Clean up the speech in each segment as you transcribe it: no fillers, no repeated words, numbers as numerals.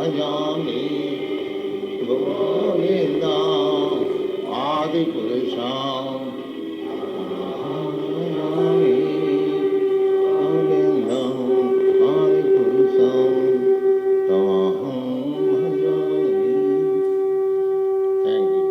bhajami Govinda Adi Purusham bhajami Govinda Adi Purusham Tamaham bhajami. Thank you.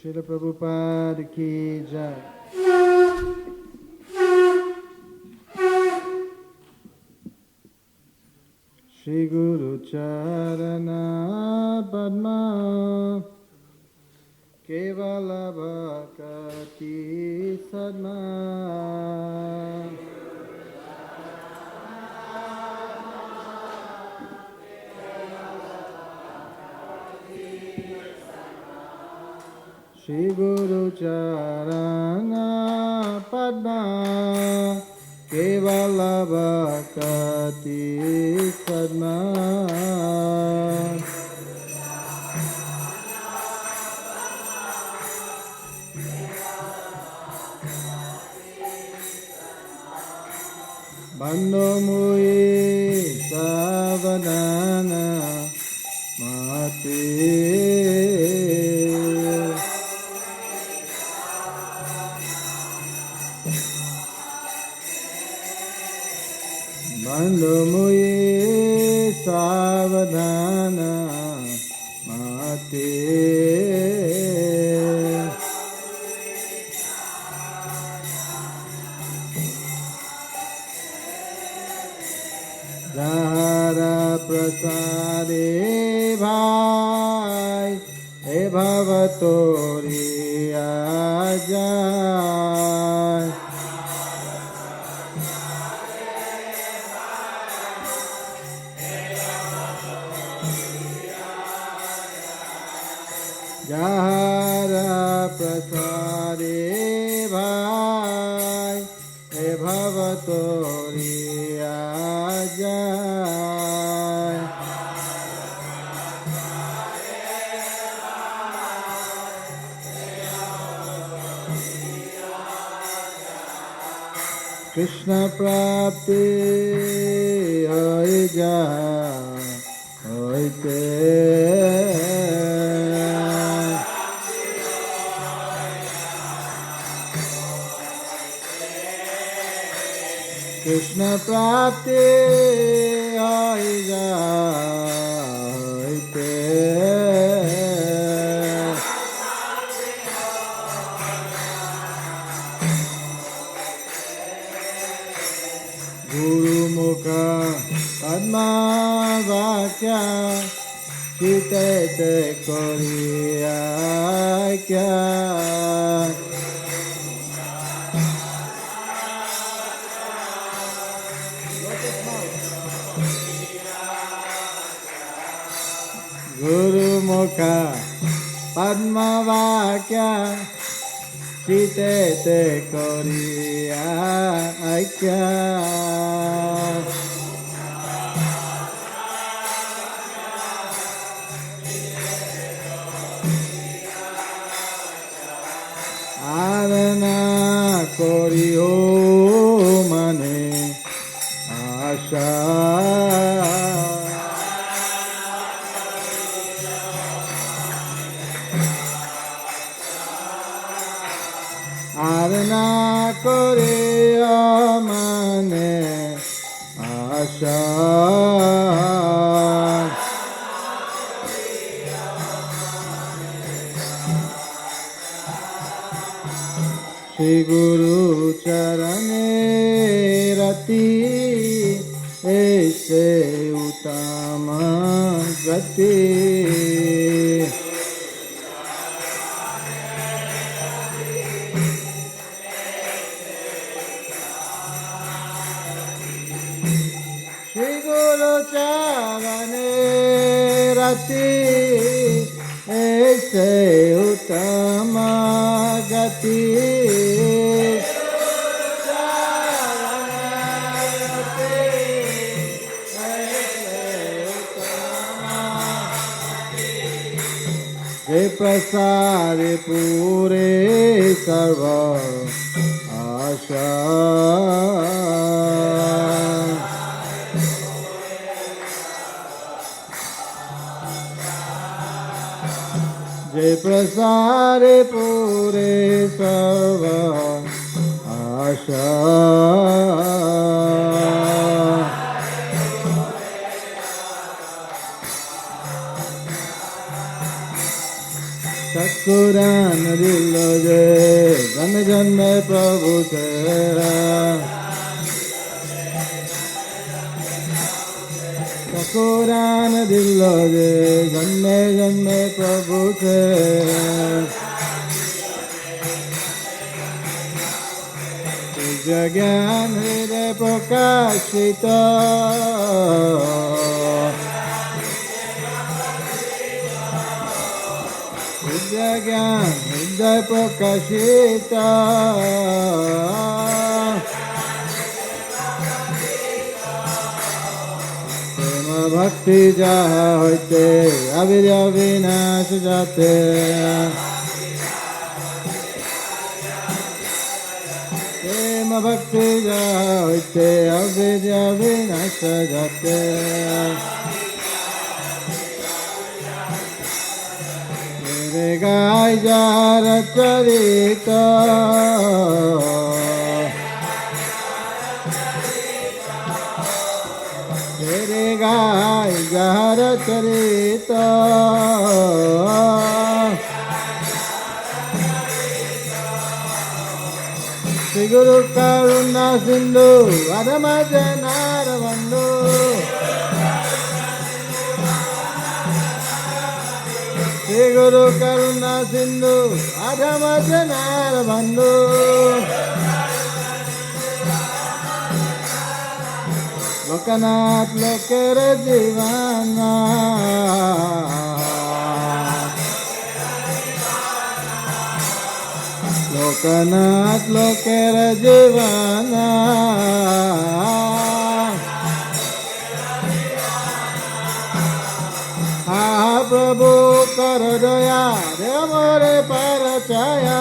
Srila Prabhupada ki jai. Shri Guru Charana Padma Kevala Bhakati Sadma Shri Guru Charana Padma Kevala Bhakati Sadma Bando Mui Savanana Mati Bando Mui Savadhana Mate Jara Prasade Bhai E Bhavatori Ajay Jara Prasade Bhai E Bhavatori Ajay Krishna Prapti Hoy Jai Hoyte Krishna Prapti Hoy Hoyte Guru Mukha Padma Vakya Chite Te Koriya Kya Guru Mukha Padma Vakya Chite Te Koriya Kya Arana Kori Ho Mane Asha Arana Kori Ho Mane Shri Guru Charane Rati Aise Uttama Gati. Shri Guru Charane Rati Aise Uttama Gati. Jai prasare pure sarva asha. Jai prasare pure sarva asha. Kuran dillo je jan jan mein Prabhu tera. Kuran dillo je jan mein Prabhu tera. Jagyan hriday prakashita. Jagyan hriday prakashita. Prema bhakti jaha hoite avidya vinash jate. Prema bhakti jaha hoite avidya vinash jate. Gai jara charita. Tere gai jara charita. Shri Guru Karuna Sindhu Adama Janara Bandhu. Shri Guru Karuna Sindhu Adama Janara Bandhu. Lokanath Lokere Jivana. Lokanath Lokere Jivana. Prabhu karo daya de amore parachaya.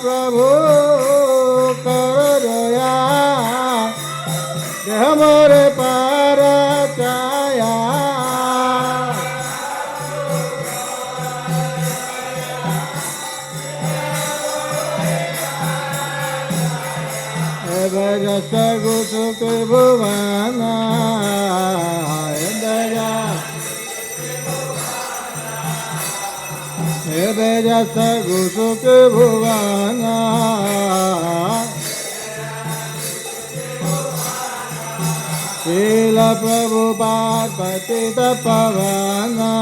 Prabhu karo daya de amore parachaya. Jasa Gusukhe Bhuvana. Ebe Jasa Gusukhe Bhuvana. Srila Prabhupada Patita Pavana.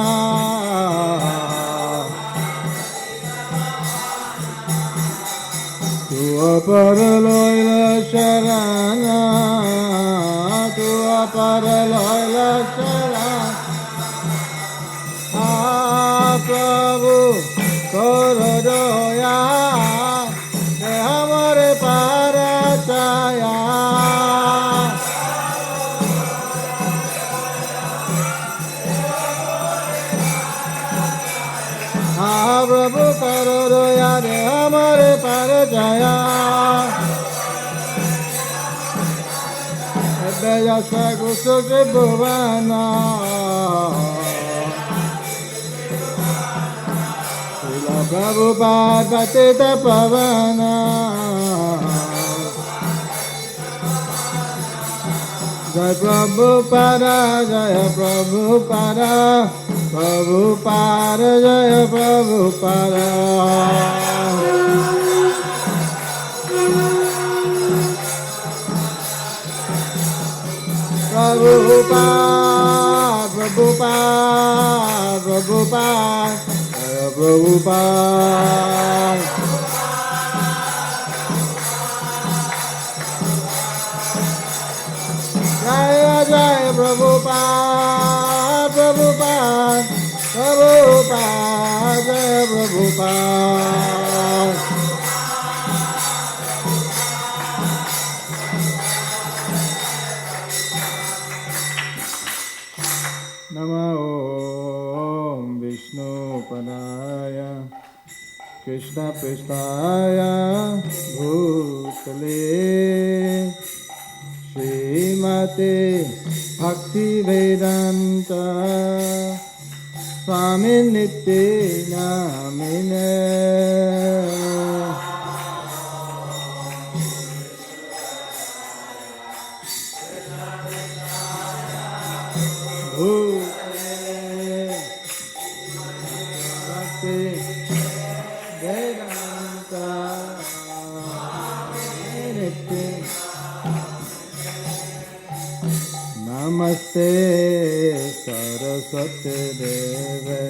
Tua paraloila sharana. Tua paraloila sharana. Prabhu karo daya de amore parachaya. Prabhu karo daya de amore parachaya. Ebe jasa Gusukhe Bhuvana. Srila Prabhupada Patita Pavana. Jai Prabhupada, Jai Prabhupada, Prabhupada Jaya Prabhupada Prabhupada Prabhupada Prabhupada Jaya Prabhupada Jaya Jaya Prabhupada Prabhupada Prabhupada Jaya Prabhupada Nama Om Vishnu Padaya Krishna Prestaya Bhutale Srimate Bhakti Vedanta Swami Nitya Namine Bhutale Bhakti Vedanta Nitya Namaste Saraswati Deve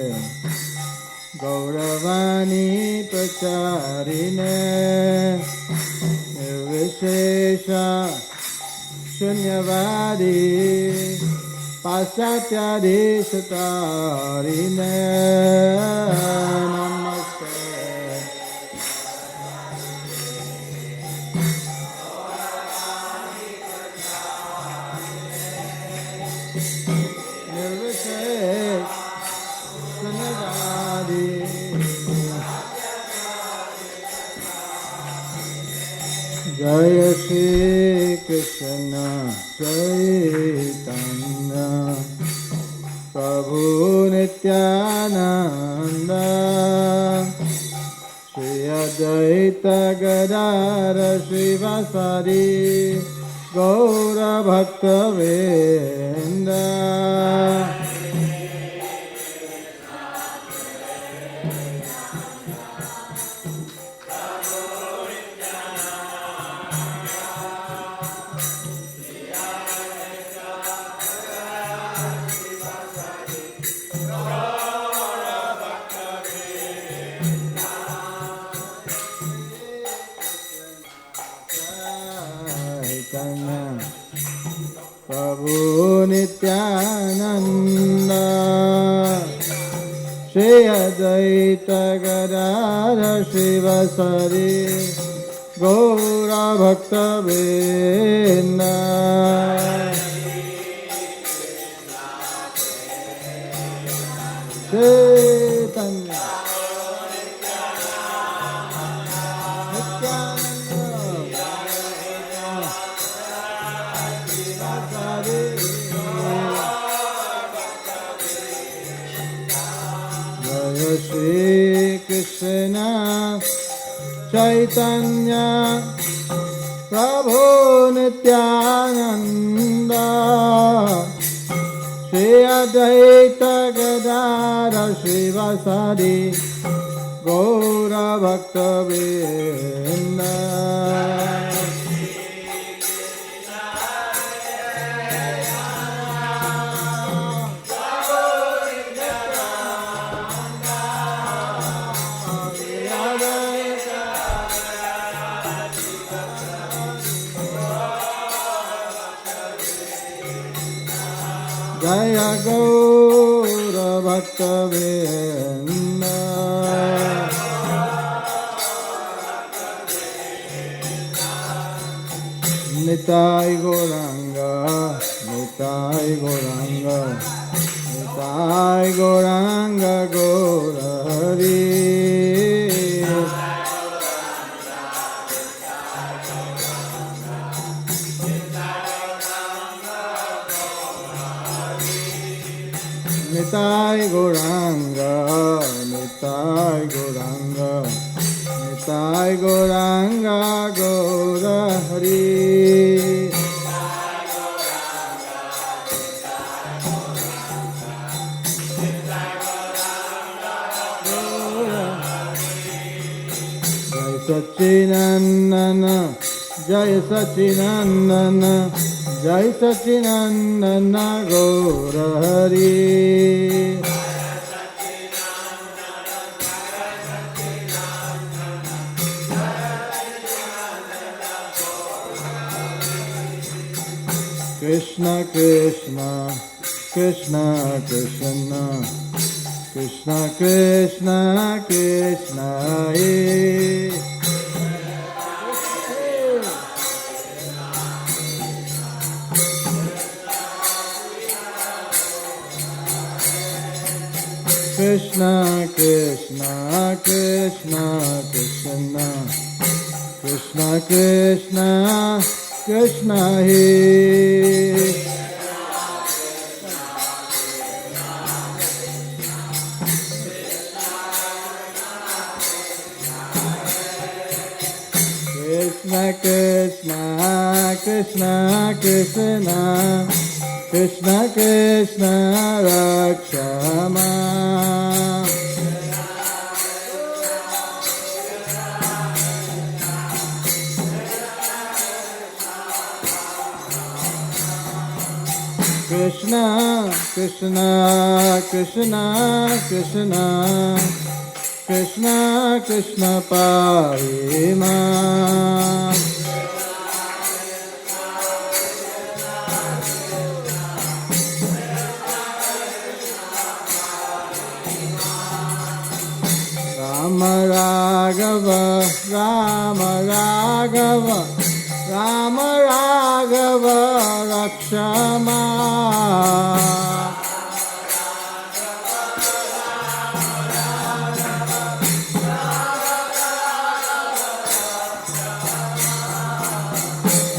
Gauravani Pracharine Nirvishesha Shunyavadi Pasatyadi Satarine Namaste Jaya Shri Krishna Chaitanya Prabhu Nityananda Shri Advaita Gadadhara Srivasadi Gaura Bhakta Vrinda Prabhu Nityananda Shri Advaita Gadadhara Srivasadi Gaura Bhakta Vrinda Chaitanya Jaya Shri Krishna Chaitanya Prabhu Nityananda Shri Advaita Gadadhara Srivasadi Gaura Bhakta Vrinda Jaya Gaura Bhakta Vrinda Nitai Gauranga Nitai Gauranga Nitai Gauranga Gaurari Nitai Gauranga, Nitai Gauranga, Nitai Gauranga, Gaura Hari. Nitai Sachinandana, Jai Sachinandana, Jai Sachinandana Gaura Hari. Krishna Krishna, Krishna Krishna, Krishna Krishna, Krishna Hare. Krishna Krishna, Krishna Krishna, Krishna Krishna, Krishna Hare. Krishna Krishna, Krishna Krishna, Krishna Krishna Rakshama. Krishna Krishna, Krishna Krishna, Krishna Krishna Parima. Rama Raghava, Rama Raghava, Rama Raghava Rakshama.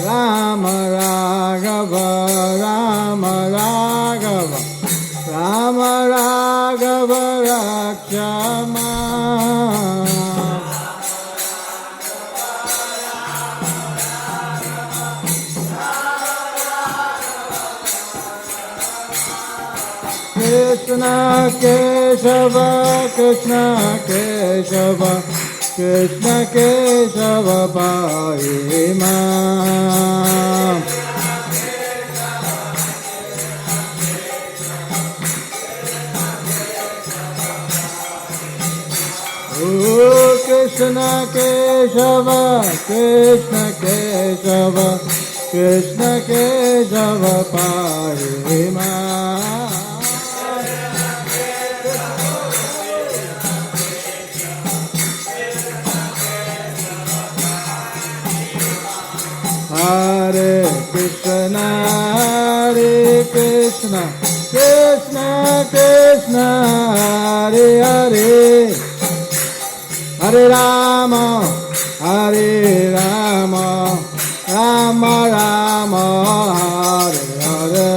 Rama Raghava, Rama Raghava, Rama Raghava Rakshama. Krishna Keshava, Krishna Keshava, Krishna Keshava Parima. Oh Krishna Keshava, Krishna Keshava, Krishna Keshava Parima. Hare Krishna, Hare Krishna, Krishna Krishna, Hare Hare, Hare Rama, Hare Rama, Rama Rama, Hare Hare.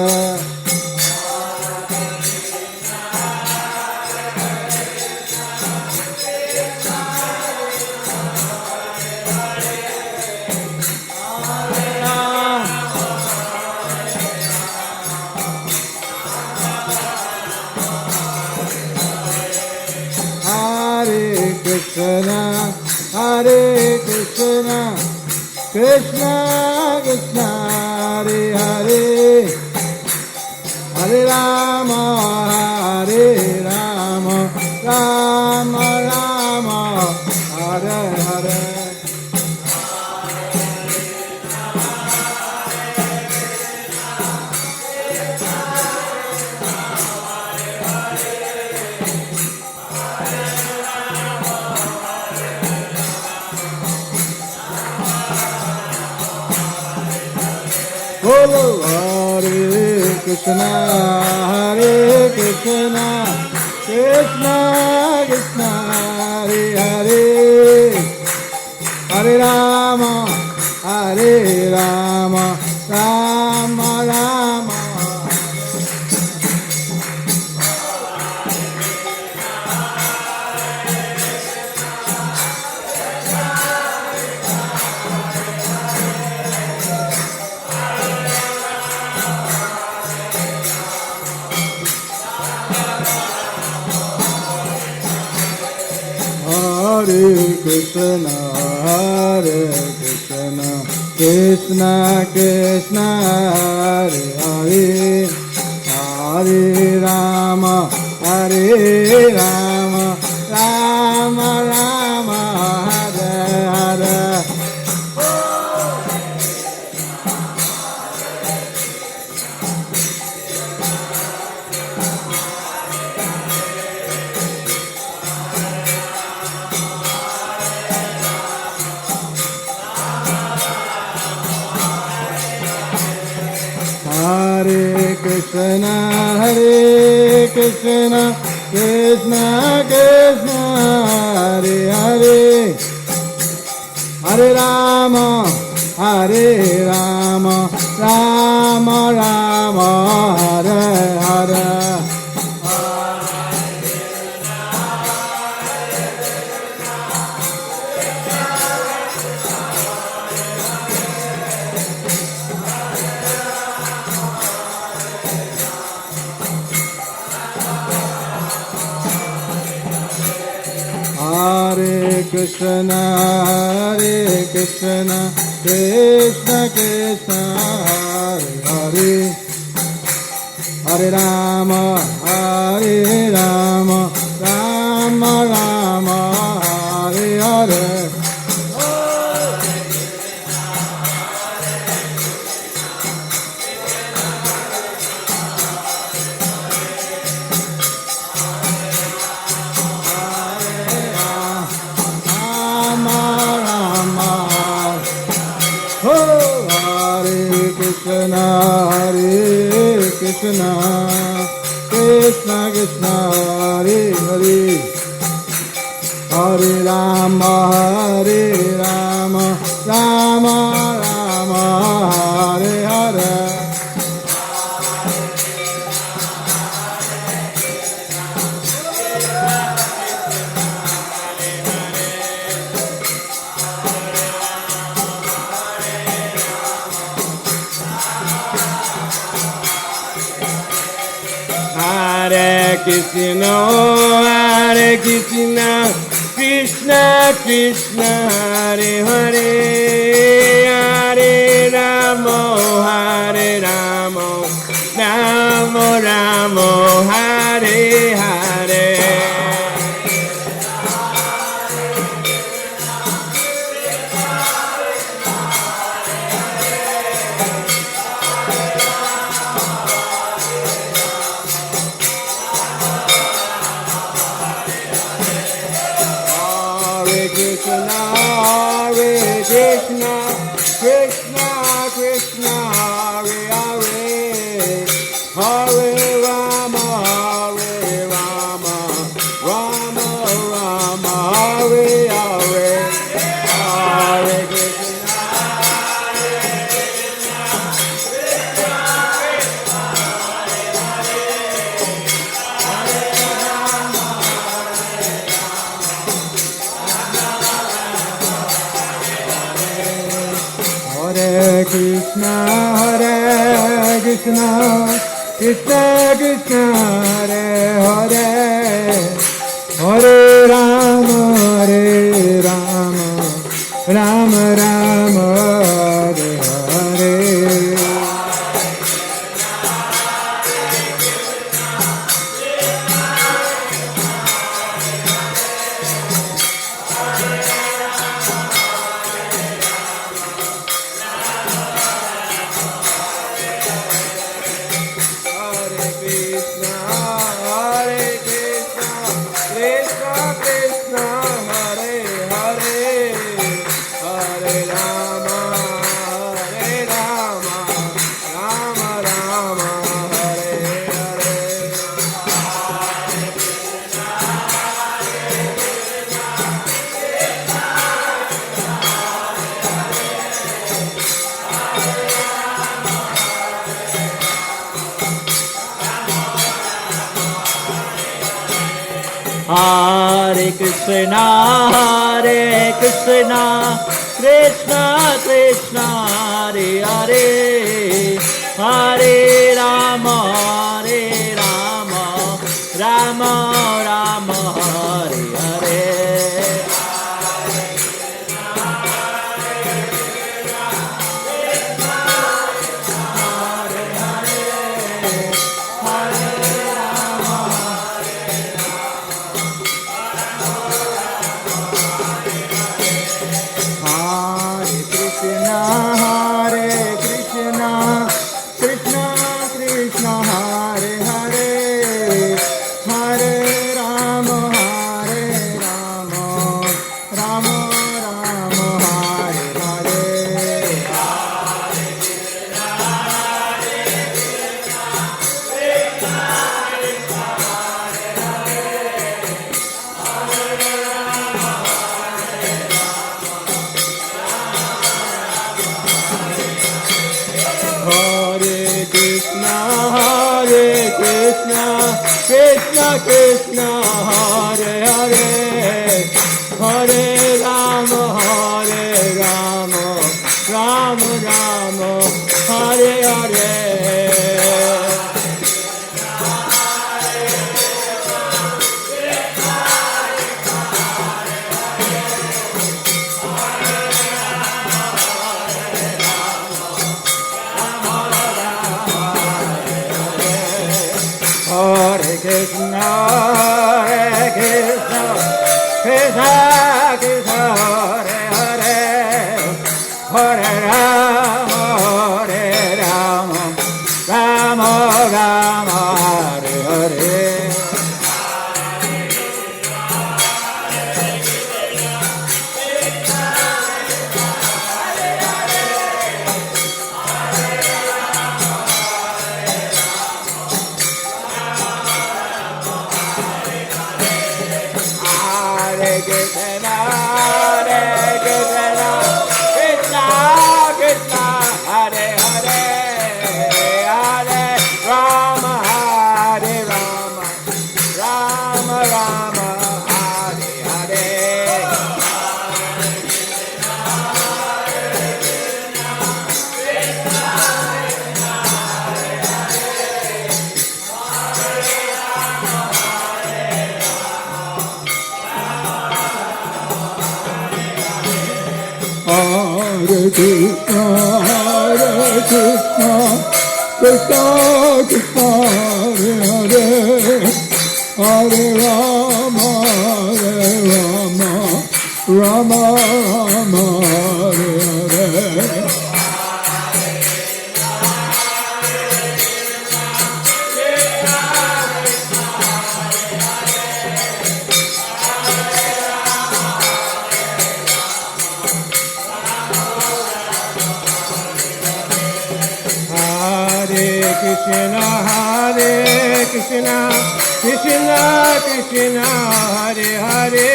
Krishna, Hare Krishna, Krishna Krishna, Hare Hare, Hare Rama, Hare Rama, Rama Rama, Hare Hare. Bolo Hare Krishna, Hare Krishna, Krishna Krishna, Hare Hare, Hare Rama, Hare Rama, Rama Rama. Hare Krishna, Hare Krishna, Krishna Krishna, Hare Hare, Hare Rama, Hare Rama, Rama Rama, Hare Hare. Hare Krishna, Krishna Krishna, Hare Hare, Hare Rama, Hare Rama, Rama Rama, Hare Hare. Hare Krishna, Krishna Krishna, Hare Hare, Hare Rama, Rama Rama, Hare Hare. Krishna, Krishna Krishna, Hare Hare, Hare Rama, Rama Rama, Hare Hare. Hare Krishna, Krishna Krishna, Hare Hare, Hare Rama, Rama Rama, Hare Hare. Krishna, Krishna Krishna, Hare Hare, Hare Rama, Rama Rama, Hare Hare, Hare Krishna. Hare Krishna, Krishna Krishna, Hare Hare, Hare Rama, Rama Rama, Hare Hare. Hare Krishna, Krishna Krishna, Hare Hare, Hare Rama, Rama Rama, Hare Hare. Krishna Krishna, Hare Hare, Hare Rama, Rama Rama, Hare Hare. Krishna, Hare Krishna, Krishna Krishna, Hare Hare, Hare Rama, Rama Rama, Hare Hare. Krishna, Hare Krishna, Krishna Krishna, Hare Hare, Hare Rama, Rama Rama, Hare Hare. Hare Krishna, Krishna Krishna, Hare Hare,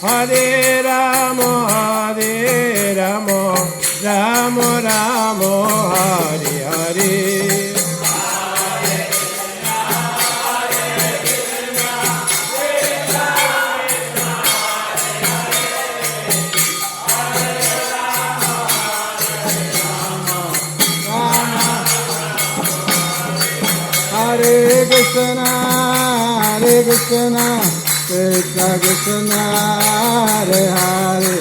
Hare Rama, Rama Rama, Hare Hare. Krishna, Hare Krishna, Krishna Krishna, Hare Hare,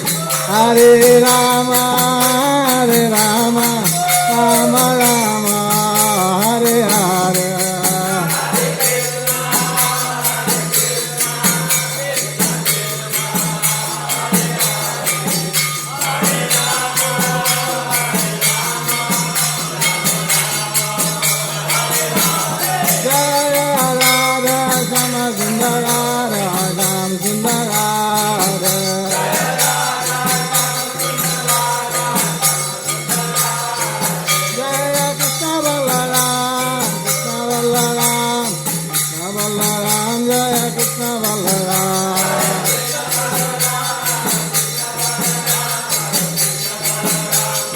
Hare Rama, Rama Rama, Hare Hare. Hare Krishna, Krishna Krishna, Hare Hare, Hare Rama, Rama Rama, Hare Hare.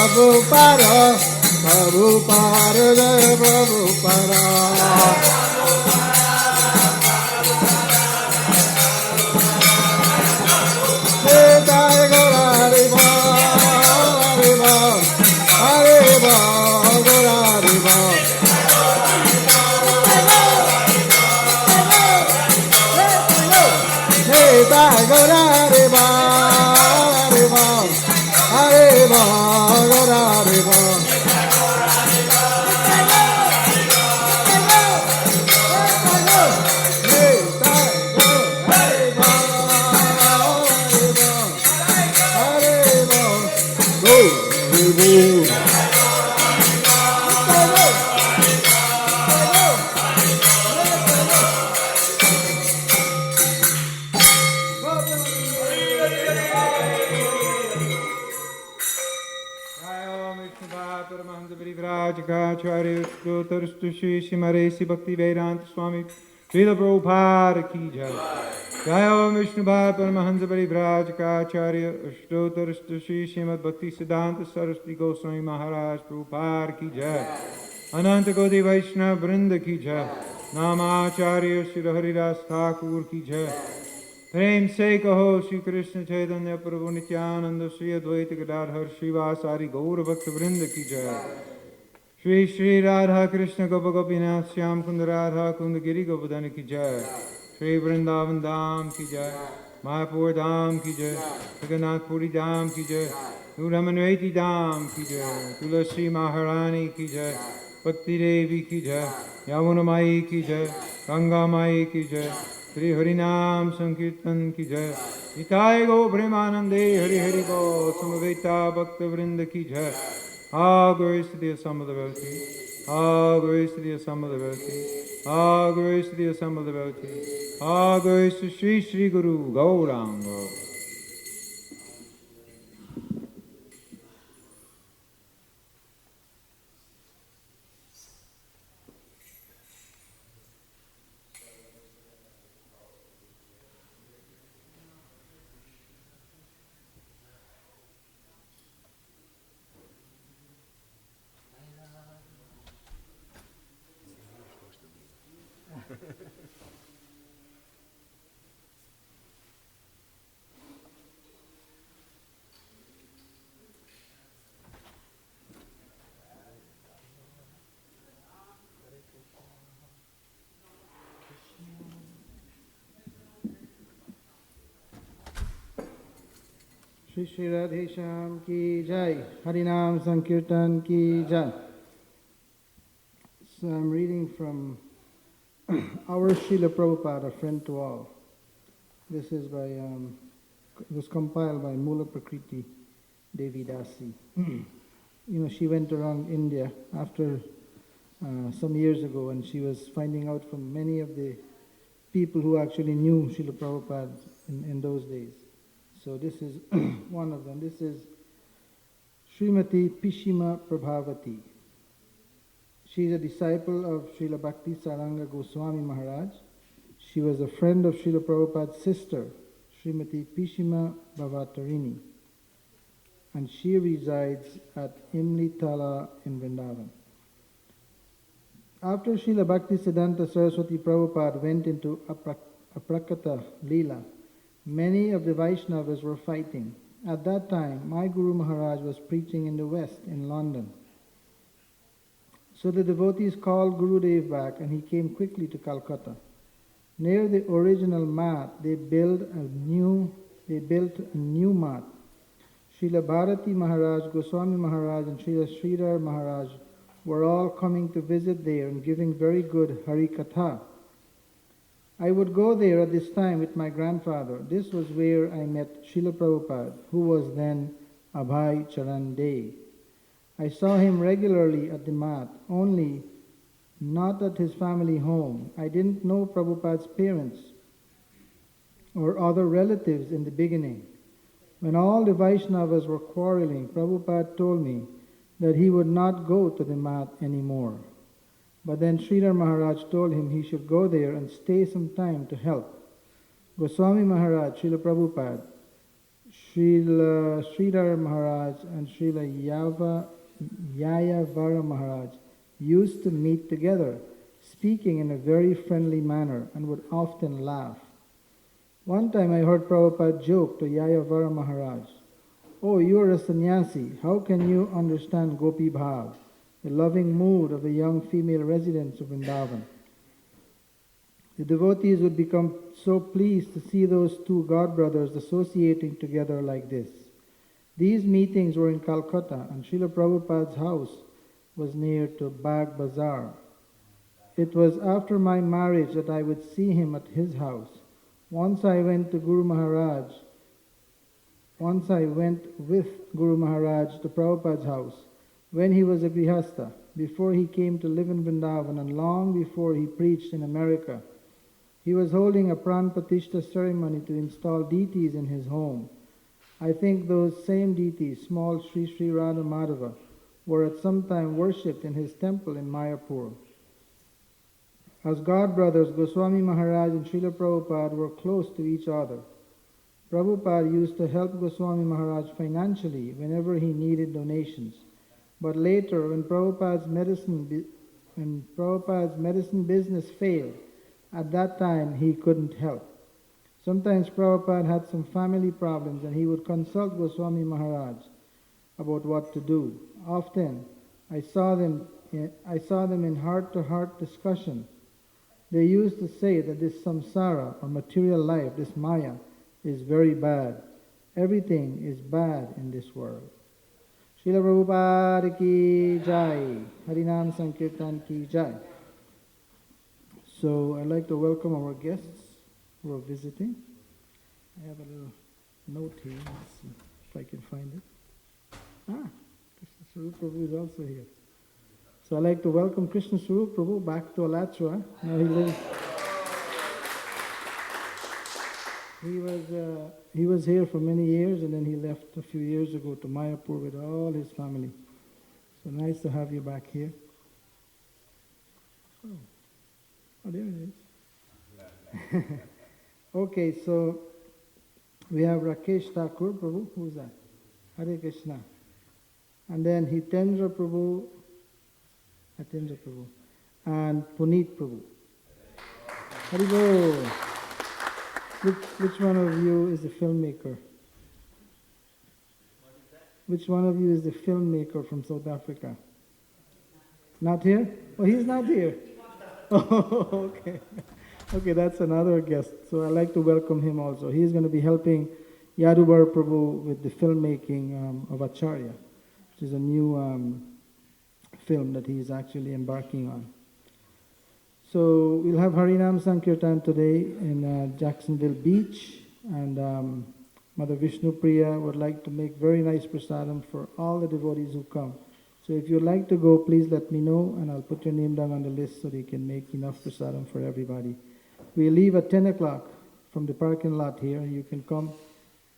Prabhupada, Jaya Prabhupada. Jai Gaura Haribo, Haribo, Haribo, Gaura Haribo. Jai Gaura Haribo, Haribo, Haribo, Gaura Haribo. Vrajacharya Stotarstu Shri Shimaresi Bhakti Vedanta Swami Srila Prabhupada Ki Jai. Jaya Vishnu Bhai Paramahansa Vrajacharya Stotarstu Shri Srimad Bhakti Siddhanta Saraswati Goswami Maharaj Prabhupada Ki Jai. Ananta Koti Vaishnava Vrinda Ki Jai. Namacharya Shri Haridas Thakur Ki Jai. प्रेम से कहो श्री कृष्ण चैतन्य प्रभु नित्यानंद श्री अद्वैत गदाधर श्रीवासारि गौर भक्त वृंद की जय। श्री श्री राधा कृष्ण गोप गोपीनाथ श्याम कुंद राधा कुंद गिरि गोवर्धन की जय। श्री वृंदावन धाम की जय, मायापुर धाम की जय, जगन्नाथपुरी धाम की जय, रमनवेती धाम की जय, तुलसी महारानी की जय, भक्ति देवी की जय, यमुना माई की जय, गंगा माई की जय, श्री हरिनाम संकीर्तन की जय। निताय गो प्रेमानंदे हरि हरि गो समवेता भक्त वृंद की जय। Ah, grace to the assembled devotee. Ah, grace to the assembled devotee. Ah, grace to the assembled devotee. Ah, grace to Sri Sri Guru Gauranga. Shri Shri Radhe Shyam Ki Jai, Harinam Sankirtan Ki Jai. So I'm reading from Our Srila Prabhupada, a friend to all. This is by, it was compiled by Mula Prakriti Devi Dasi. She went around India after some years ago, and she was finding out from many of the people who actually knew Srila Prabhupada in those days. So this is one of them. This is Srimati Pishima Prabhavati. She is a disciple of Srila Bhakti Saranga Goswami Maharaj. She was a friend of Srila Prabhupada's sister, Srimati Pishima Bhavatarini. And she resides at Imli Tala in Vrindavan. After Srila Bhakti Siddhanta Saraswati Prabhupada went into Aprakata Leela, many of the Vaishnavas were fighting. At that time, my Guru Maharaj was preaching in the West, in London. So the devotees called Gurudev back, and he came quickly to Calcutta. Near the original mat, they built a new mat. Srila Bharati Maharaj, Goswami Maharaj, and Srila Sridhar Maharaj were all coming to visit there and giving very good Hari Katha. I would go there at this time with my grandfather. This was where I met Srila Prabhupada, who was then Abhay Charan Dey. I saw him regularly at the mat, only not at his family home. I didn't know Prabhupada's parents or other relatives in the beginning. When all the Vaishnavas were quarreling, Prabhupada told me that he would not go to the mat anymore. But then Sridhar Maharaj told him he should go there and stay some time to help. Goswami Maharaj, Srila Prabhupada, Srila Sridhar Maharaj, and Srila Yayavara Maharaj used to meet together, speaking in a very friendly manner, and would often laugh. One time I heard Prabhupada joke to Yayavara Maharaj, "Oh, you are a sannyasi. How can you understand Gopi Bhav, the loving mood of the young female residents of Vrindavan?" The devotees would become so pleased to see those two god brothers associating together like this. These meetings were in Calcutta, and Srila Prabhupada's house was near to Bagh Bazaar. It was after my marriage that I would see him at his house. Once I went with Guru Maharaj to Prabhupada's house when he was a Grihastha, before he came to live in Vrindavan and long before he preached in America. He was holding a Pran Pratishtha ceremony to install deities in his home. I think those same deities, small Sri Sri Radha Madhava, were at some time worshipped in his temple in Mayapur. As god brothers, Goswami Maharaj and Srila Prabhupada were close to each other. Prabhupada used to help Goswami Maharaj financially whenever he needed donations. But later, when Prabhupada's medicine business failed, at that time he couldn't help. Sometimes Prabhupada had some family problems and he would consult Goswami Maharaj about what to do. Often, I saw them in heart-to-heart discussion. They used to say that this samsara, or material life, this maya, is very bad. Everything is bad in this world. Srila Prabhupada ki jai, Harinam Sankirtan ki jai. So I'd like to welcome our guests who are visiting. I have a little note here. Let's see if I can find it. Krishna Swarup Prabhu is also here. So I'd like to welcome Krishna Swarup Prabhu back to Alachua. Now he was here for many years and then he left a few years ago to Mayapur with all his family. So nice to have you back here. Oh, there it is. Okay, so we have Rakesh Thakur Prabhu. Who's that? Hare Krishna. And then Hitendra Prabhu, and Puneet Prabhu. Haribol. Which one of you is the filmmaker? Which one of you is the filmmaker from South Africa? Not here? Oh, he's not here. Oh, okay. Okay, that's another guest. So I'd like to welcome him also. He's going to be helping Yadubar Prabhu with the filmmaking of Acharya, which is a new film that he is actually embarking on. So we'll have Harinam Sankirtan today in Jacksonville Beach, and Mother Vishnu Priya would like to make very nice prasadam for all the devotees who come. So if you'd like to go, please let me know, and I'll put your name down on the list so they can make enough prasadam for everybody. We leave at 10 o'clock from the parking lot here. You can come.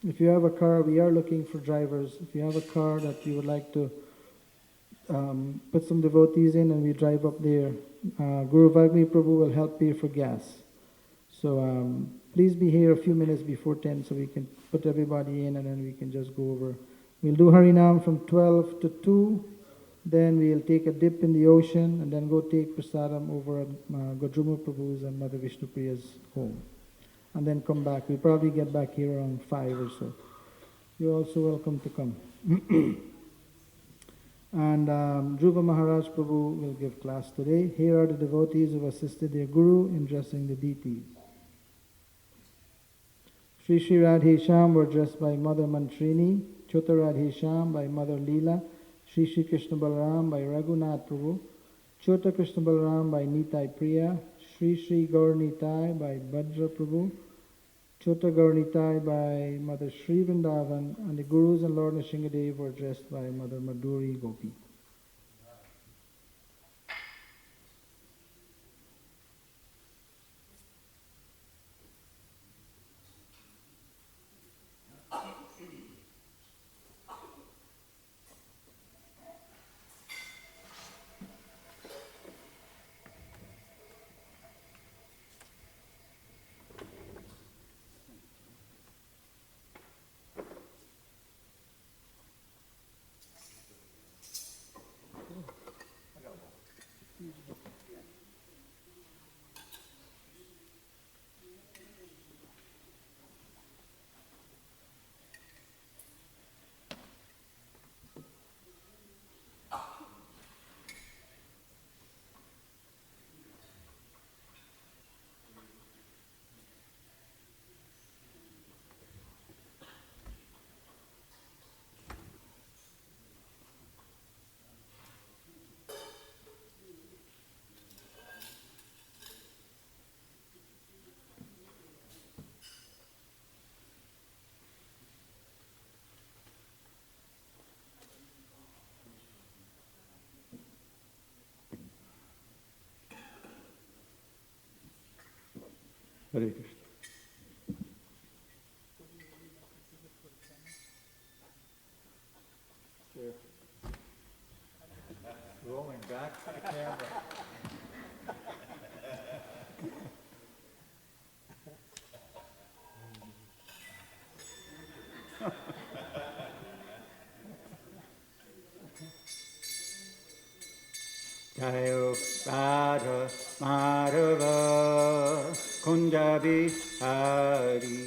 If you have a car, we are looking for drivers. If you have a car that you would like to put some devotees in and we drive up there, Guru Vagni Prabhu will help pay for gas. So please be here a few minutes before 10 so we can put everybody in and then we can just go over. We'll do Harinam from 12 to 2. Then we'll take a dip in the ocean and then go take prasadam over at Godruma Prabhu's and Mother Vishnu Priya's home. And then come back. We'll probably get back here around 5 or so. You're also welcome to come. And Dhruva Maharaj Prabhu will give class today. Here are the devotees who have assisted their Guru in dressing the deities. Sri Sri Radhe Shyam were dressed by Mother Mantrini, Chota Radhe Shyam by Mother Leela, Sri Sri Krishna Balaram by Raghunath Prabhu, Chota Krishna Balaram by Nitai Priya, Sri Sri Gaur Nitai by Bhadra Prabhu, Chota Gaur Nitai by Mother Sri Vrindavan, and the Gurus and Lord Nrsingadev were dressed by Mother Madhuri Gopi. Hare Krishna. back to the camera. Jayo Radha Madhava Kunjabi Hari.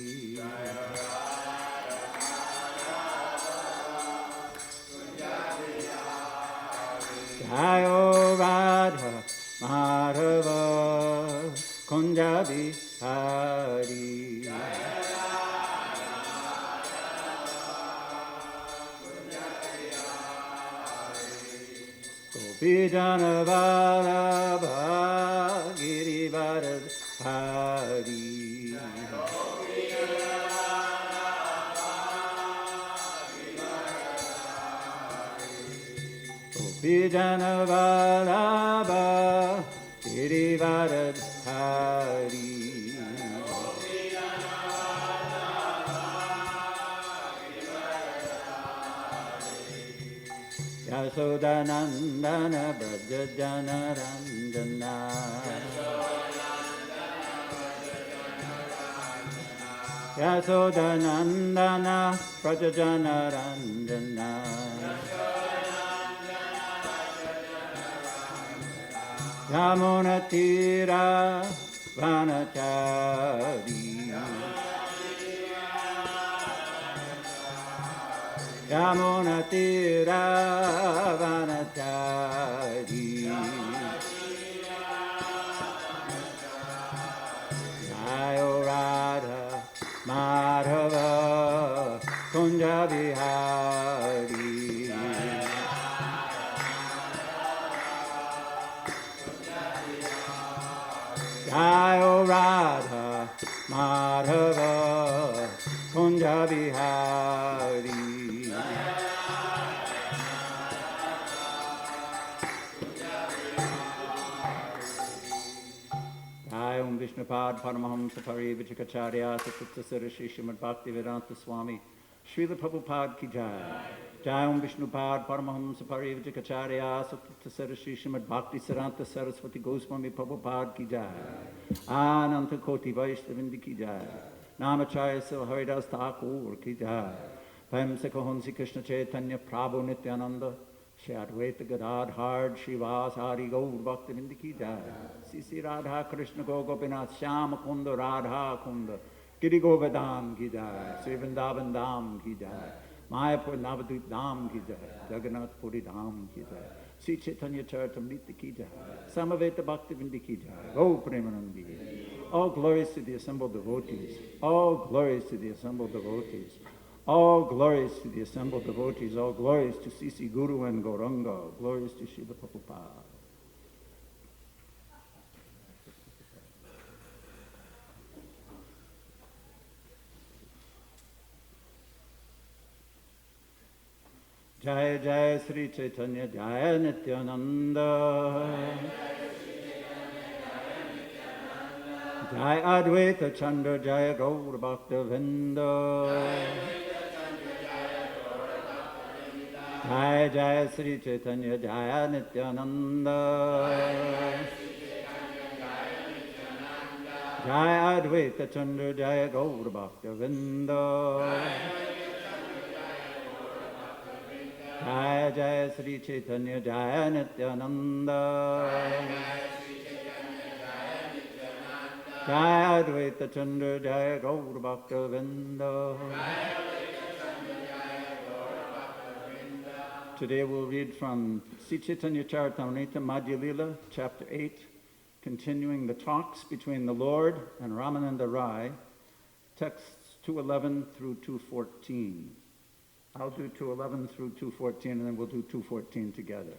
Jayo Radha Madhava Kunjabi Hari. Gopijana Vallabha Girivardhari. Gopijana Vallabha Girivardhari. Yasodanandana Brajajana Ranjana. Yasodanandana Brajajana Ranjana. Yamuna Tira Vanachari. Yamuna Tira Vanachari. Jayo Radha Madhava Kunja Bihari. Jayo Radha Madhava Kunja Bihari. Om Vishnupad Paramahamsa Parivachikacharya Satyatasara Shri Srimad Bhaktivedanta Swami Srila Prabhupada Ki Jai. Jai Om Vishnupad Paramahamsa Parivachikacharya Satyatasara Shri Srimad Bhaktivedanta Saraswati Goswami Prabhupada Ki Jai. Ananta Koti Vaishnavindi Ki Jai. Namacharya Sila Haridas Thakur Ki Jai. Vamsa Kahonsi Krishna Chaitanya Prabhu Nityananda Shri Advaita Gadadhar Shivas Hari Gaur Bhaktivinoda Ki Jai. Sisi Radha Krishna Gopinath Shyama Kunda Radha Kunda Giri Govardhan Ki Jai. Sri Vrindavan Dham Ki Jai. Mayapur Navadvip Dham Ki Jai. Jagannath Puri Dham Ki Jai. Sri Chaitanya Charitamrita Ki Jai. Samaveta Bhaktivinoda Ki Jai. Go Premanandi. All glories to the assembled devotees. All glories to the assembled devotees. All glories to the assembled devotees. All glories to Sisi Guru and Gauranga. Glories to Srila Prabhupada. Jaya Jaya Sri Chaitanya Jaya Nityananda. Jaya Advaita Chandra Jaya Gaur Bhaktavinda. Jaya Jaya Sri Chaitanya Jaya Nityananda. Jaya Advaita Chandra Jaya Gaur Bhaktavinda. Jaya Jaya Sri Chaitanya Jaya Nityananda. Jaya Advaita Chandra Jaya Gaur Bhaktavinda. Today we'll read from Sri Chaitanya Charitamrita Madhya Lila, chapter 8, continuing the talks between the Lord and Ramananda Rai, texts 211 through 214. I'll do 211 through 214, and then we'll do 214 together.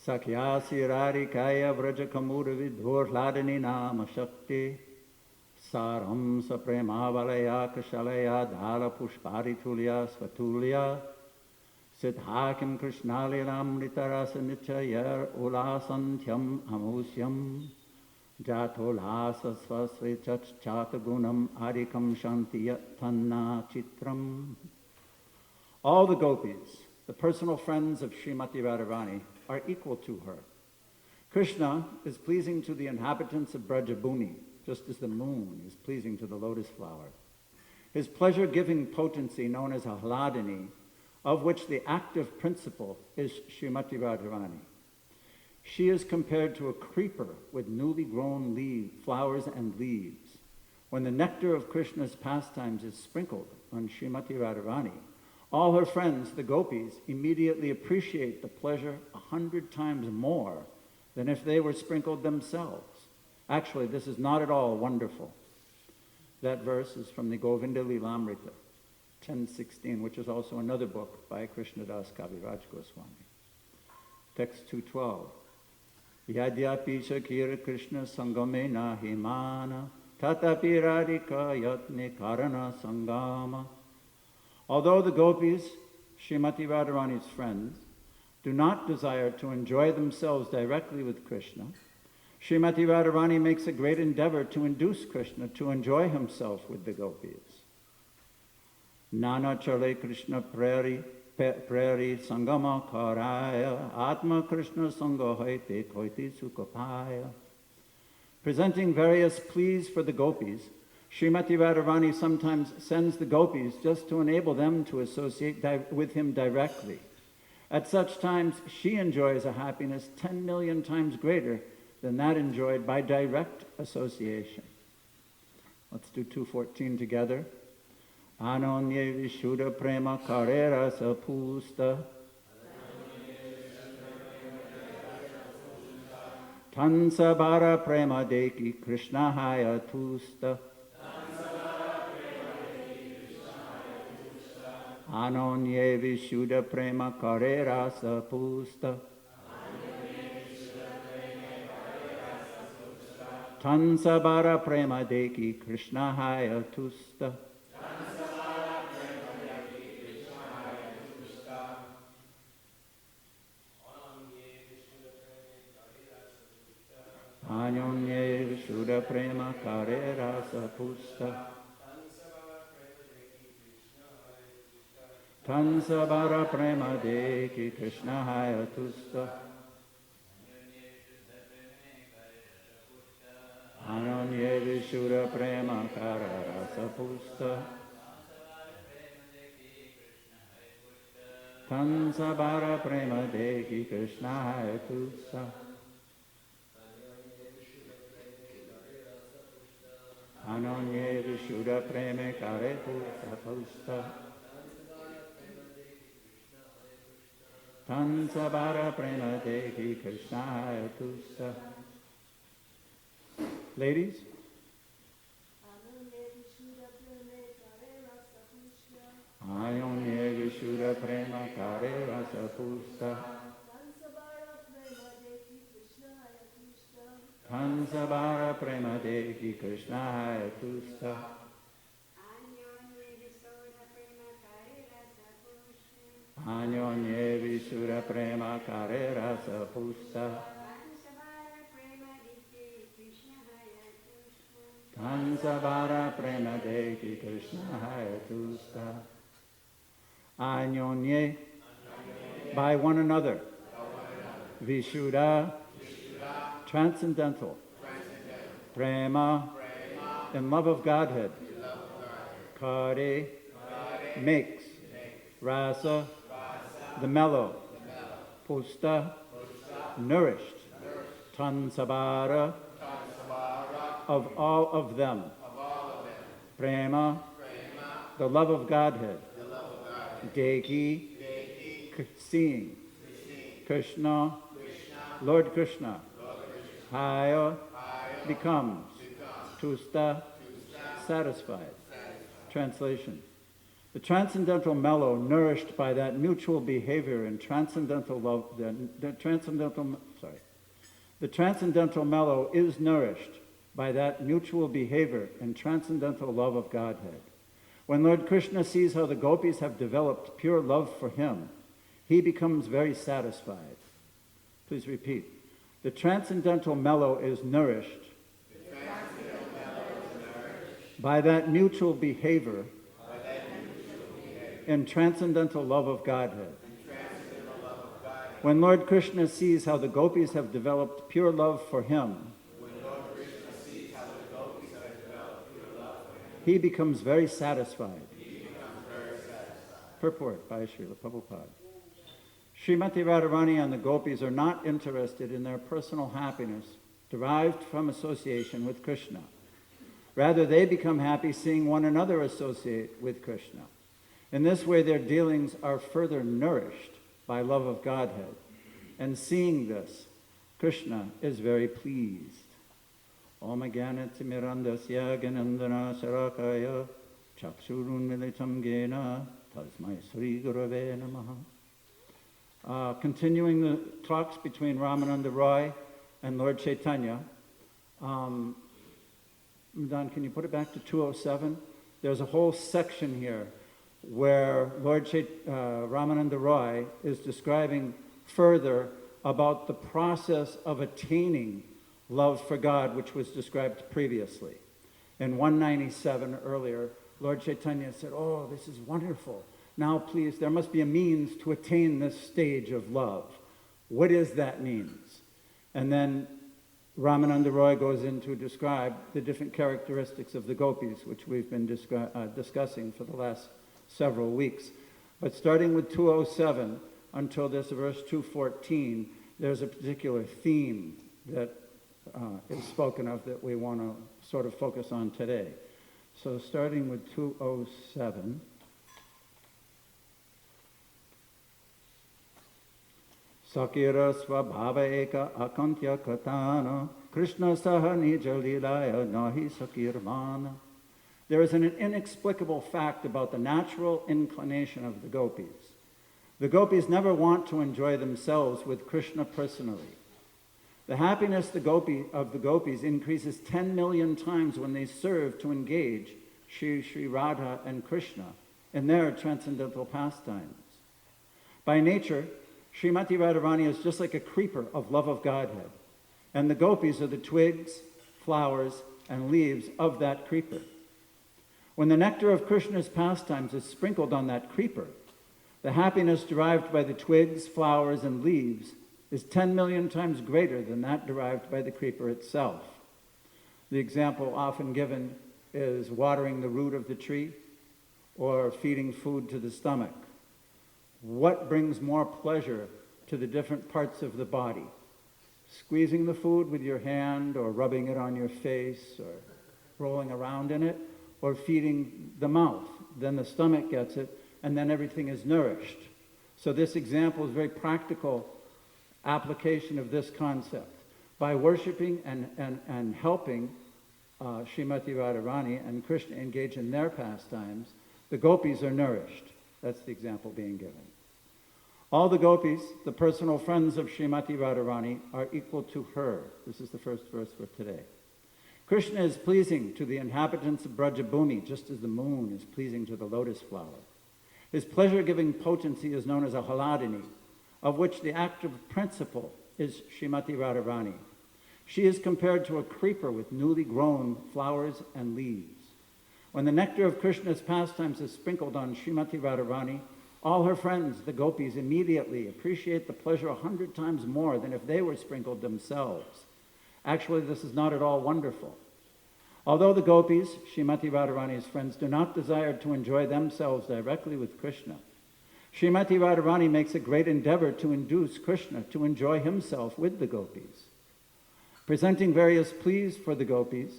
Sakyasi Rari Kaya Vraja Kamura Vidhur Hladani Nama Shakti Saram Sapremavalaya Kashalaya Dhala Pushpari Tulya Svatulya Siddhakim Krishnalilamritarasa Nichayar Ulasantyam Amusyam Jatolasa Swasvechach Chatagunam Adikam Shantiyat Tanna Chitram. All the gopis the personal friends of Srimati Radharani, are equal to her. Krishna is pleasing to the inhabitants of Brajabhumi, just as the moon is pleasing to the lotus flower. His pleasure-giving potency, known as Ahladini, of which the active principle is Srimati Radharani. She is compared to a creeper with newly grown flowers and leaves. When the nectar of Krishna's pastimes is sprinkled on Srimati Radharani, all her friends, the gopis, immediately appreciate the pleasure 100 times more than if they were sprinkled themselves. Actually, this is not at all wonderful. That verse is from the Govinda Lilamrita, 10:16, which is also another book by Krishnadas Kaviraj Goswami. Text 212. Yadyapi Shakira Krishna Sangame Nahimana Tatapi Radhika Yatne Karana Sangama. Although the gopis, Srimati Radharani's friends, do not desire to enjoy themselves directly with Krishna, Srimati Radharani makes a great endeavor to induce Krishna to enjoy himself with the gopis. Nana Chale Krishna Prari Sangama Karaya Atma Krishna Sangha Hoite Koiti Sukapaya. Presenting various pleas for the gopis, Srimati Radharani sometimes sends the gopis just to enable them to associate with him directly. At such times, she enjoys a happiness 10 million times greater than that enjoyed by direct association. Let's do 214 together. Anonye Vishuddha Prema Karera Sapusta Tansabara Prema Deki Krishna Haya Tusta Anonye Vishuddha Prema Karera Sapusta Tansabara Prema Deki Krishna Haya Tusta Anonye Vishuddha Prema Karera Sapusta Tansabara Prema Deki Krishna Haya Tusta Anonye Vishuddha Prema Karera Sapusta Tansabara Prema Deki Krishna Haya Tusta Anonye Vishuddha Prema Karera Sapusta Tansabara Prema Deki Krishna Haya Tusta. Ladies? Anonye Vishuddha Prema Karera Sapusta Tansabara Prema Deki Krishna Haya Tusta Anonye Vishuddha Prema Karera Sapusta Tansabara Prema Deki Krishna Haya Tusta. Anonye, by one another. Vishuddha, transcendental. Prema, in love of Godhead. Kare, makes. Rasa, the mellow. Pusta, nourished. Tansabara, of all of them. Prema, the love of Godhead. Deki, seeing. Krishna, Lord Krishna. Haya, becomes. Tusta, satisfied. Translation. The transcendental mellow, nourished by that mutual behavior and transcendental love, the transcendental mellow is nourished by that mutual behavior and transcendental love of Godhead. When Lord Krishna sees how the gopis have developed pure love for him, he becomes very satisfied. Please repeat. The transcendental mellow is nourished by that mutual behavior and transcendental love of Godhead. When Lord Krishna sees how the gopis have developed pure love for him, he becomes very satisfied. Purport by Srila Prabhupada. Srimati Radharani and the gopis are not interested in their personal happiness derived from association with Krishna. Rather, they become happy seeing one another associate with Krishna. In this way, their dealings are further nourished by love of Godhead. And seeing this, Krishna is very pleased. Om Jnanatimirandasya Ganandana Sarakaya Chakshurun Militam Gena Tasmai Sri Gurave Namaha. Continuing the talks between Ramananda Roy and Lord Chaitanya. Don, can you put it back to 207? There's a whole section here where Lord Ramananda Roy is describing further about the process of attaining love for God, which was described previously. In 197 earlier, Lord Chaitanya said, oh, this is wonderful. Now please, there must be a means to attain this stage of love. What is that means? And then Ramananda Roy goes in to describe the different characteristics of the gopis, which we've been discussing for the last several weeks. But starting with 207 until this verse 214, there's a particular theme that is spoken of that we want to sort of focus on today. So starting with 207. Sakira svabhava eka akantya katana Krishna saha nija lilaya nahi sakirmana. There is an inexplicable fact about the natural inclination of the gopis. The gopis never want to enjoy themselves with Krishna personally. The happiness of the gopis increases 10 million times when they serve to engage Sri Radha and Krishna in their transcendental pastimes. By nature, Srimati Radharani is just like a creeper of love of Godhead, and the gopis are the twigs, flowers, and leaves of that creeper. When the nectar of Krishna's pastimes is sprinkled on that creeper, the happiness derived by the twigs, flowers, and leaves is 10 million times greater than that derived by the creeper itself. The example often given is watering the root of the tree or feeding food to the stomach. What brings more pleasure to the different parts of the body? Squeezing the food with your hand or rubbing it on your face or rolling around in it, or feeding the mouth? Then the stomach gets it, and then everything is nourished. So this example is a very practical application of this concept. By worshiping and helping Srimati Radharani and Krishna engage in their pastimes, the gopis are nourished. That's the example being given. All the gopis, the personal friends of Srimati Radharani, are equal to her. This is the first verse for today. Krishna is pleasing to the inhabitants of Brajabhumi, just as the moon is pleasing to the lotus flower. His pleasure-giving potency is known as a haladini, of which the active principle is Srimati Radharani. She is compared to a creeper with newly grown flowers and leaves. When the nectar of Krishna's pastimes is sprinkled on Srimati Radharani, all her friends, the gopis, immediately appreciate the pleasure 100 times more than if they were sprinkled themselves. Actually, this is not at all wonderful. Although the gopis, Srimati Radharani's friends, do not desire to enjoy themselves directly with Krishna, Srimati Radharani makes a great endeavor to induce Krishna to enjoy himself with the gopis. Presenting various pleas for the gopis,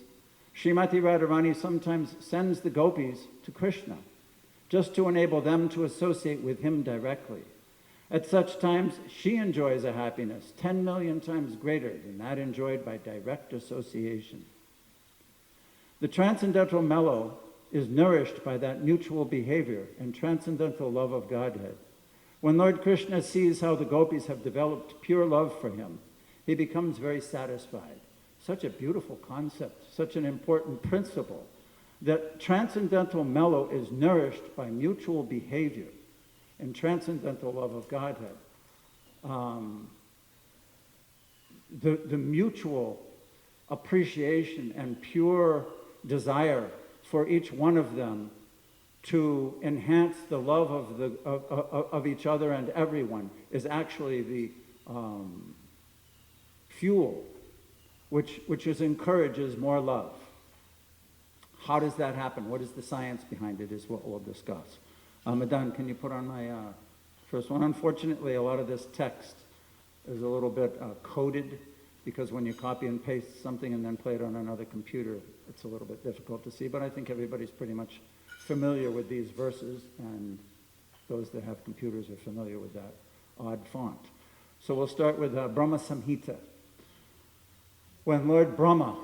Srimati Radharani sometimes sends the gopis to Krishna, just to enable them to associate with him directly. At such times, she enjoys a happiness 10 million times greater than that enjoyed by direct association. The transcendental mellow is nourished by that mutual behavior and transcendental love of Godhead. When Lord Krishna sees how the gopis have developed pure love for him, he becomes very satisfied. Such a beautiful concept, such an important principle, that transcendental mellow is nourished by mutual behavior and transcendental love of Godhead. The mutual appreciation and pure desire for each one of them to enhance the love of each other and everyone is actually the fuel which encourages more love. How does that happen? What is the science behind it is what we'll discuss. Madan, can you put on my first one? Unfortunately, a lot of this text is a little bit coded, because when you copy and paste something and then play it on another computer, it's a little bit difficult to see, but I think everybody's pretty much familiar with these verses, and those that have computers are familiar with that odd font. So we'll start with Brahma Samhita. When Lord Brahma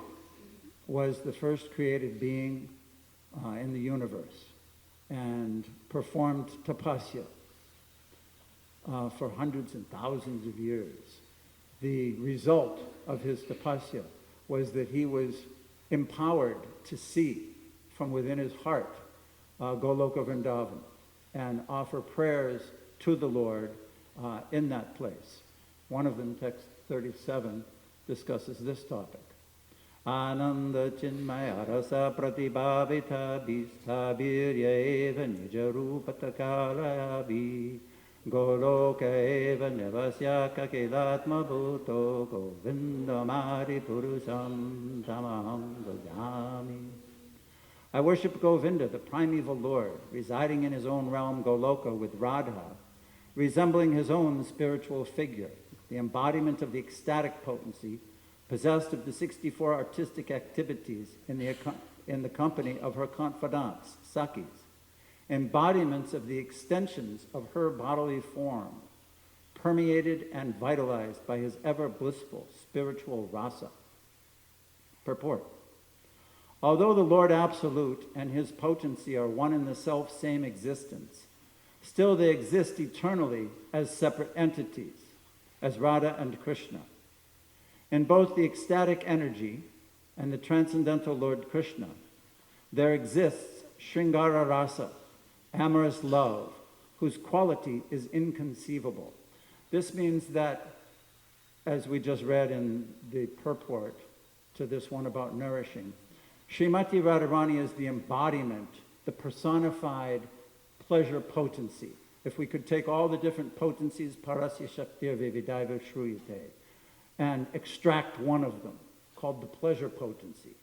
was the first created being in the universe and performed tapasya for hundreds and thousands of years, the result of his tapasya was that he was empowered to see from within his heart Goloka Vrindavan and offer prayers to the Lord in that place. One of them, text 37, discusses this topic. Ananda chinmaya rasa pratibhavita bhistabhirya eva nijarupatakarayabhi Goloka eva nivasya kakilatma bhuto govindamari purusam tamaham bhajami. I worship Govinda, the primeval Lord, residing in his own realm Goloka with Radha, resembling his own spiritual figure, the embodiment of the ecstatic potency, possessed of the 64 artistic activities in the company of her confidants, Sakis, embodiments of the extensions of her bodily form, permeated and vitalized by his ever blissful spiritual rasa. Purport. Although the Lord Absolute and his potency are one and the self-same existence, still they exist eternally as separate entities, as Radha and Krishna. In both the ecstatic energy and the transcendental Lord Krishna, there exists Sringara Rasa, amorous love, whose quality is inconceivable. This means that, as we just read in the purport to this one about nourishing, Srimati Radharani is the embodiment, the personified pleasure potency. If we could take all the different potencies, Parasya Shaktir Vividaiva Shruyate, and extract one of them, called the pleasure potency,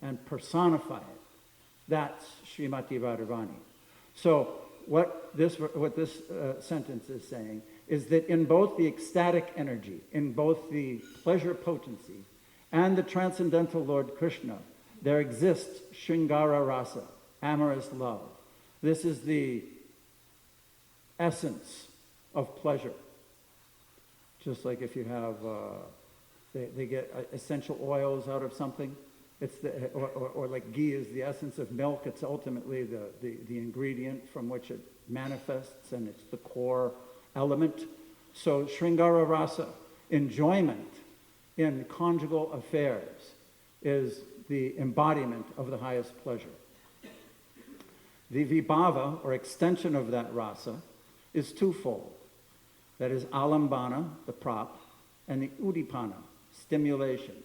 and personify it, that's Srimati Radharani. So what this sentence is saying is that in both the ecstatic energy, in both the pleasure potency, and the transcendental Lord Krishna, there exists Sringara Rasa, amorous love. This is the essence of pleasure. Just like if you have, they get essential oils out of something, it's or like ghee is the essence of milk. It's ultimately the ingredient from which it manifests, and it's the core element. So Sringara Rasa, enjoyment in conjugal affairs, is the embodiment of the highest pleasure. The vibhava, or extension of that rasa, is twofold. That is alambana, the prop, and the udipana, stimulation.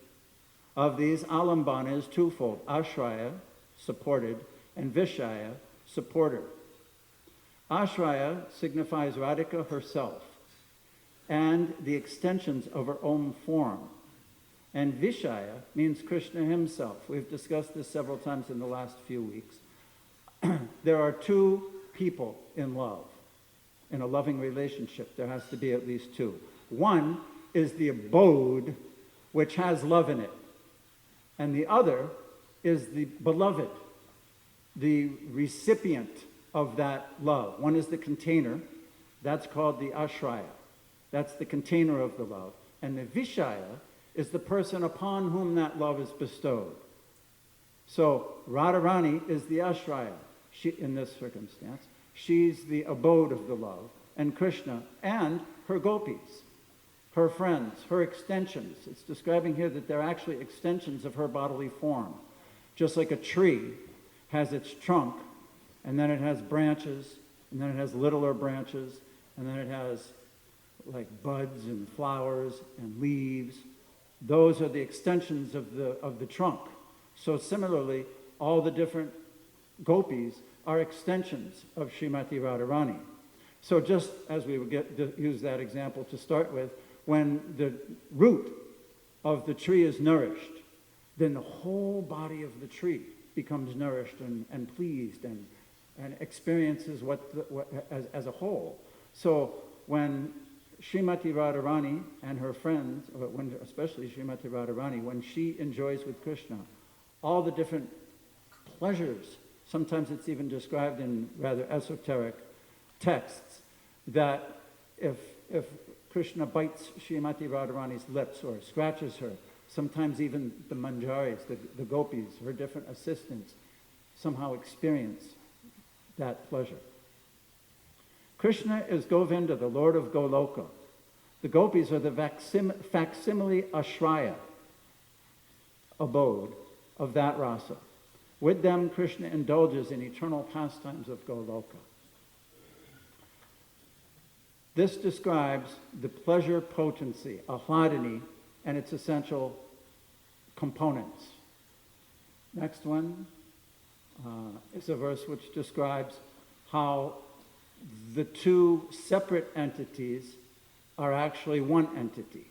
Of these, alambana is twofold: ashraya, supported, and vishaya, supporter. Ashraya signifies Radhika herself and the extensions of her own form. And vishaya means Krishna himself. We've discussed this several times in the last few weeks. There are two people in love. In a loving relationship, there has to be at least two. One is the abode which has love in it. And the other is the beloved, the recipient of that love. One is the container. That's called the ashraya. That's the container of the love. And the vishaya is the person upon whom that love is bestowed. So Radharani is the ashraya in this circumstance. She's the abode of the love. And Krishna and her gopis, her friends, her extensions. It's describing here that they're actually extensions of her bodily form. Just like a tree has its trunk, and then it has branches, and then it has littler branches, and then it has like buds and flowers and leaves. Those are the extensions of the trunk. So similarly, all the different gopis are extensions of Srimati Radharani. So just as we would use that example to start with, when the root of the tree is nourished, then the whole body of the tree becomes nourished and pleased and experiences as a whole. So when Srimati Radharani and her friends, especially Srimati Radharani, when she enjoys with Krishna, all the different pleasures, sometimes it's even described in rather esoteric texts, that if Krishna bites Srimati Radharani's lips or scratches her, sometimes even the manjaris, the gopis, her different assistants, somehow experience that pleasure. Krishna is Govinda, the Lord of Goloka. The gopis are the facsimile ashraya, abode of that rasa. With them, Krishna indulges in eternal pastimes of Goloka. This describes the pleasure potency, ahladini, and its essential components. Next one is a verse which describes how the two separate entities are actually one entity.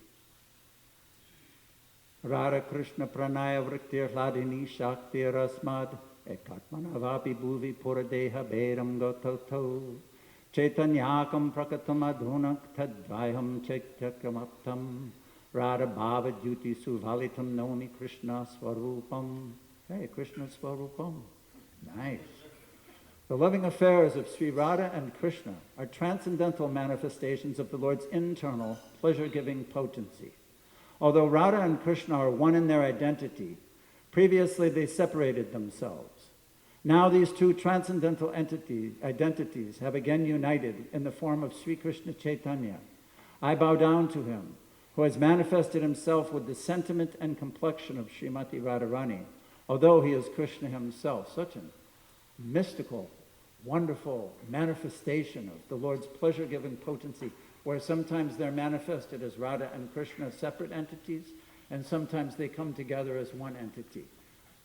Radha Krishna pranaya vrittir hladini shakti rasmad ekatmanavapi bhuvi puradeha bedam gototo chaitanyakam prakatam adhunak tadvayam chaityakamaptam Radha bhava jyoti suvalitam noni Krishna swarupam. Hey, Krishna swarupam. Nice. The loving affairs of Sri Radha and Krishna are transcendental manifestations of the Lord's internal pleasure-giving potency. Although Radha and Krishna are one in their identity, previously they separated themselves. Now these two transcendental identities have again united in the form of Sri Krishna Chaitanya. I bow down to him, who has manifested himself with the sentiment and complexion of Srimati Radharani, although he is Krishna himself. Such a mystical, wonderful manifestation of the Lord's pleasure-giving potency, where sometimes they're manifested as Radha and Krishna separate entities, and sometimes they come together as one entity.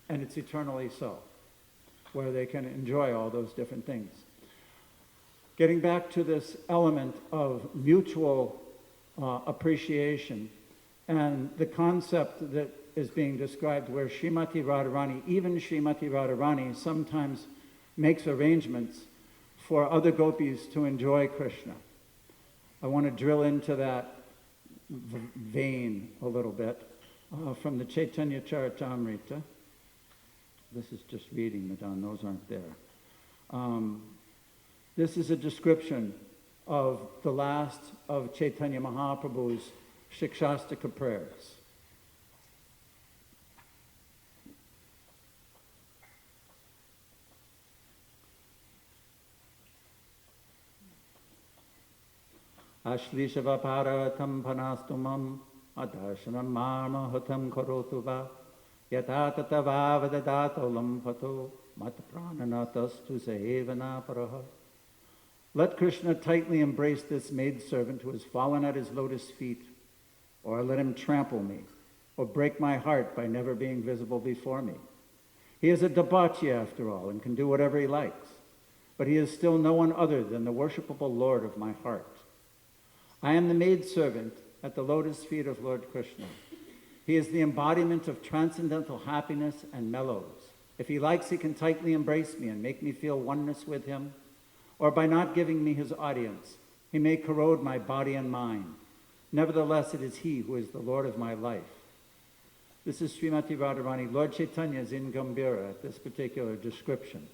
And it's eternally so, where they can enjoy all those different things. Getting back to this element of mutual appreciation and the concept that is being described where Srimati Radharani, even Srimati Radharani, sometimes makes arrangements for other gopis to enjoy Krishna. I want to drill into that vein a little bit from the Chaitanya Charitamrita. This is just reading, Madame, those aren't there. This is a description of the last of Chaitanya Mahaprabhu's Shikshastaka prayers. Ashlishavaparātam panastumam adarshanam marmahutam karotuva yatatavavadadatolam pato mataprananastastu sevana paraha. Let Krishna tightly embrace this maidservant who has fallen at his lotus feet, or let him trample me, or break my heart by never being visible before me. He is a debauchee after all, and can do whatever he likes, but he is still no one other than the worshipable Lord of my heart. I am the maidservant at the lotus feet of Lord Krishna. He is the embodiment of transcendental happiness and mellows. If he likes, he can tightly embrace me and make me feel oneness with him, or by not giving me his audience, he may corrode my body and mind. Nevertheless, it is he who is the Lord of my life. This is Srimati Radharani. Lord Chaitanya is in Gambhira at this particular description.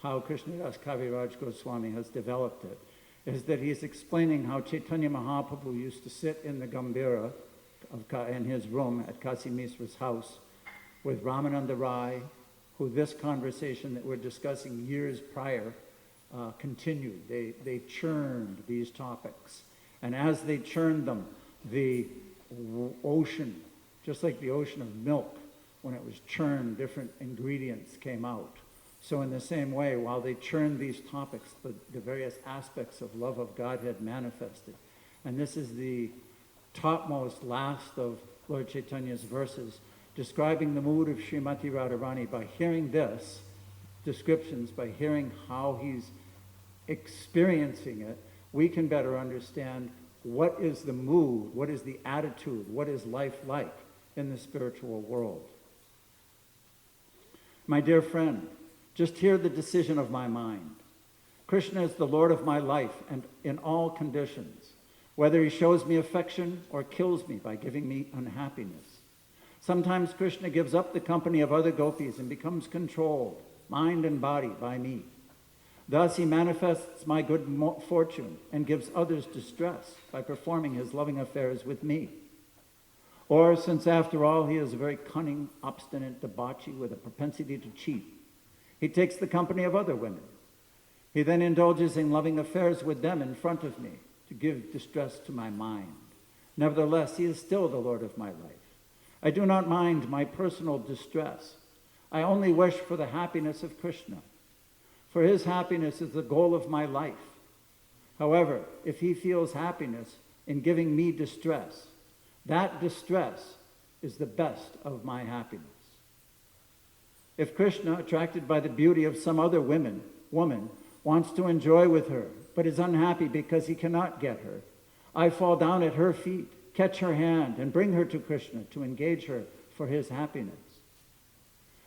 How Krishnadas Kaviraj Goswami has developed it is that he is explaining how Chaitanya Mahaprabhu used to sit in the Gambhira in his room at Kasi Misra's house with Ramananda Rai, who this conversation that we're discussing years prior continued. They churned these topics. And as they churned them, the ocean, just like the ocean of milk, when it was churned, different ingredients came out. So in the same way, while they churned these topics, the various aspects of love of Godhead manifested. And this is the topmost last of Lord Chaitanya's verses, describing the mood of Srimati Radharani. By hearing this, descriptions, by hearing how he's experiencing it, we can better understand what is the mood, what is the attitude, what is life like in the spiritual world. My dear friend, just hear the decision of my mind. Krishna is the Lord of my life and in all conditions, whether he shows me affection or kills me by giving me unhappiness. Sometimes Krishna gives up the company of other gopis and becomes controlled, mind and body, by me. Thus he manifests my good fortune and gives others distress by performing his loving affairs with me. Or, since after all he is a very cunning, obstinate debauchee with a propensity to cheat, he takes the company of other women. He then indulges in loving affairs with them in front of me to give distress to my mind. Nevertheless, he is still the Lord of my life. I do not mind my personal distress. I only wish for the happiness of Krishna. For his happiness is the goal of my life. However, if he feels happiness in giving me distress, that distress is the best of my happiness. If Krishna, attracted by the beauty of some other woman, wants to enjoy with her, but is unhappy because he cannot get her, I fall down at her feet, catch her hand, and bring her to Krishna to engage her for his happiness.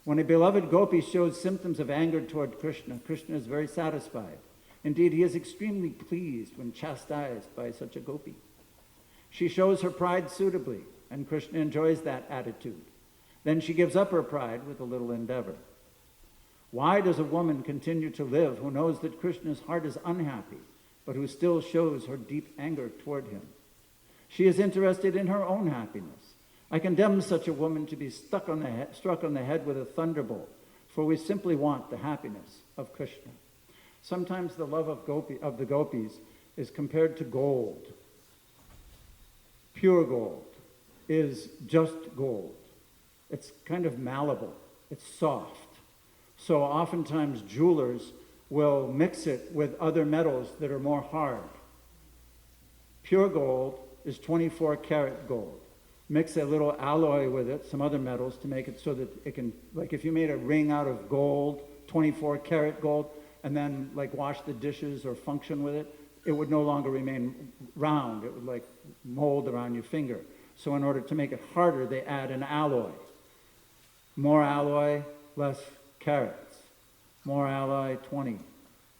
When a beloved gopi shows symptoms of anger toward Krishna, Krishna is very satisfied. Indeed, he is extremely pleased when chastised by such a gopi. She shows her pride suitably, and Krishna enjoys that attitude. Then she gives up her pride with a little endeavor. Why does a woman continue to live who knows that Krishna's heart is unhappy, but who still shows her deep anger toward him? She is interested in her own happiness. I condemn such a woman to be struck on the head with a thunderbolt, for we simply want the happiness of Krishna. Sometimes the love of the gopis is compared to gold. Pure gold is just gold. It's kind of malleable. It's soft. So oftentimes jewelers will mix it with other metals that are more hard. Pure gold is 24 karat gold. Mix a little alloy with it, some other metals, to make it so that it can, like if you made a ring out of gold, 24 karat gold, and then like wash the dishes or function with it, it would no longer remain round. It would like mold around your finger. So in order to make it harder, they add an alloy. More alloy, less carats. More alloy, 20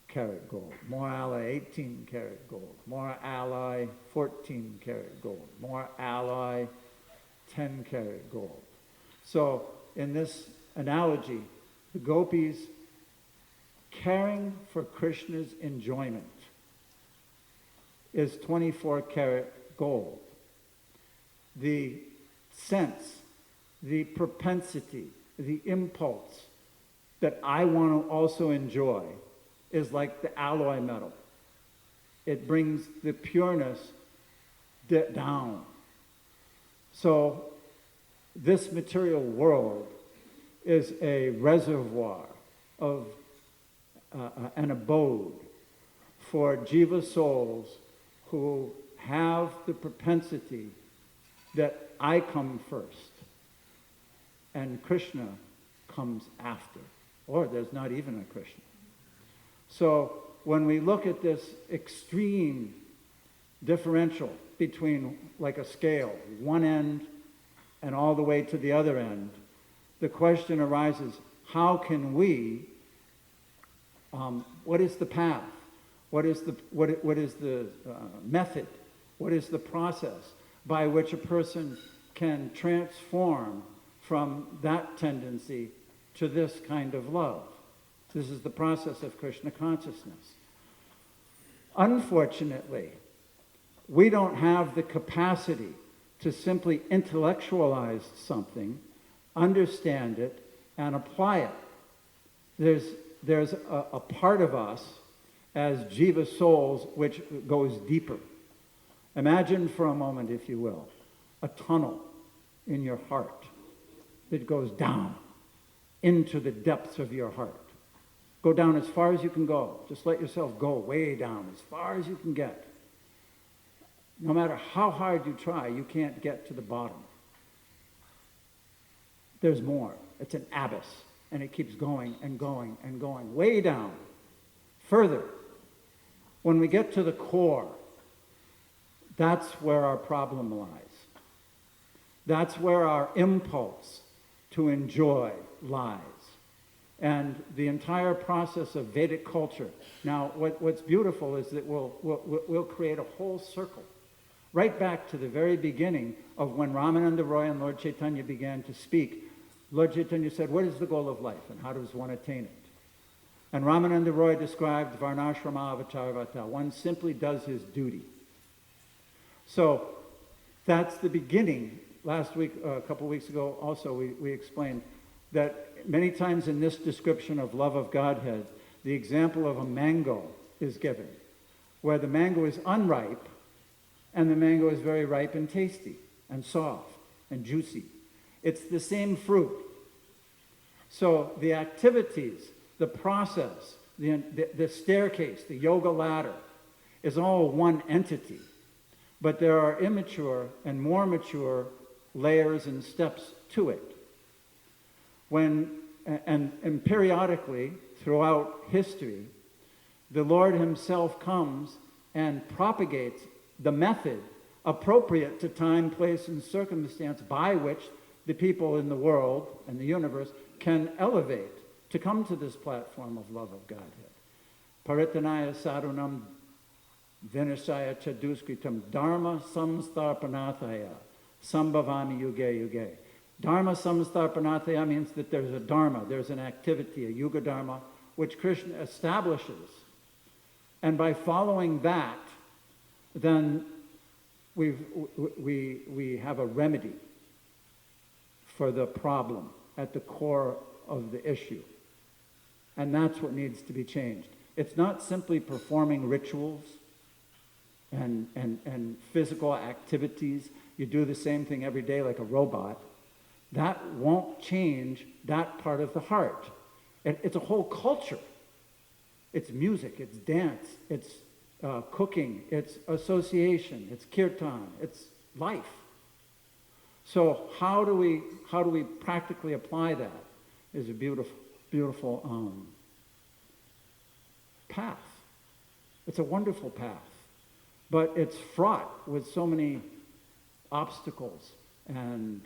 karat gold. More alloy, 18 karat gold. More alloy, 14 karat gold. More alloy, 10 karat gold. So in this analogy, the gopis caring for Krishna's enjoyment is 24 karat gold. The sense, the propensity, the impulse that I want to also enjoy is like the alloy metal. It brings the pureness down. So this material world is a reservoir of an abode for jiva souls who have the propensity that I come first and Krishna comes after, or there's not even a Krishna. So when we look at this extreme differential between like a scale, one end and all the way to the other end, the question arises, how can we, what is the path? What is the method? What is the process by which a person can transform from that tendency to this kind of love? This is the process of Krishna consciousness. Unfortunately, we don't have the capacity to simply intellectualize something, understand it, and apply it. There's a part of us as jiva souls which goes deeper. Imagine for a moment, if you will, a tunnel in your heart that goes down into the depths of your heart. Go down as far as you can go. Just let yourself go way down, as far as you can get. No matter how hard you try, you can't get to the bottom. There's more. It's an abyss. And it keeps going and going and going, way down, further. When we get to the core, that's where our problem lies. That's where our impulse to enjoy lies. And the entire process of Vedic culture. Now, what's beautiful is that we'll create a whole circle, right back to the very beginning of when Ramananda Roy and Lord Chaitanya began to speak. Lord Chaitanya said, what is the goal of life and how does one attain it? And Ramananda Roy described Varnashrama Avacharvata. One simply does his duty. So that's the beginning. Last week, a couple weeks ago, also we explained that many times in this description of love of Godhead, the example of a mango is given, where the mango is unripe and the mango is very ripe and tasty and soft and juicy. It's the same fruit. So the activities, the process, the staircase, the yoga ladder is all one entity. But there are immature and more mature layers and steps to it. And periodically, throughout history, the Lord himself comes and propagates the method appropriate to time, place, and circumstance by which the people in the world and the universe can elevate to come to this platform of love of Godhead. Paritanaya sadhunam vinasaya chaduskritam dharma samstarpanathaya sambhavami yuge yuge. Dharma samstarpanathaya means that there's a dharma, there's an activity, a yuga dharma, which Krishna establishes. And by following that, then we have a remedy for the problem at the core of the issue. And that's what needs to be changed. It's not simply performing rituals and physical activities. You do the same thing every day like a robot. That won't change that part of the heart. It's a whole culture. It's music, it's dance, it's cooking, it's association, it's kirtan, it's life. So how do we practically apply that is a beautiful path. It's a wonderful path, but it's fraught with so many obstacles and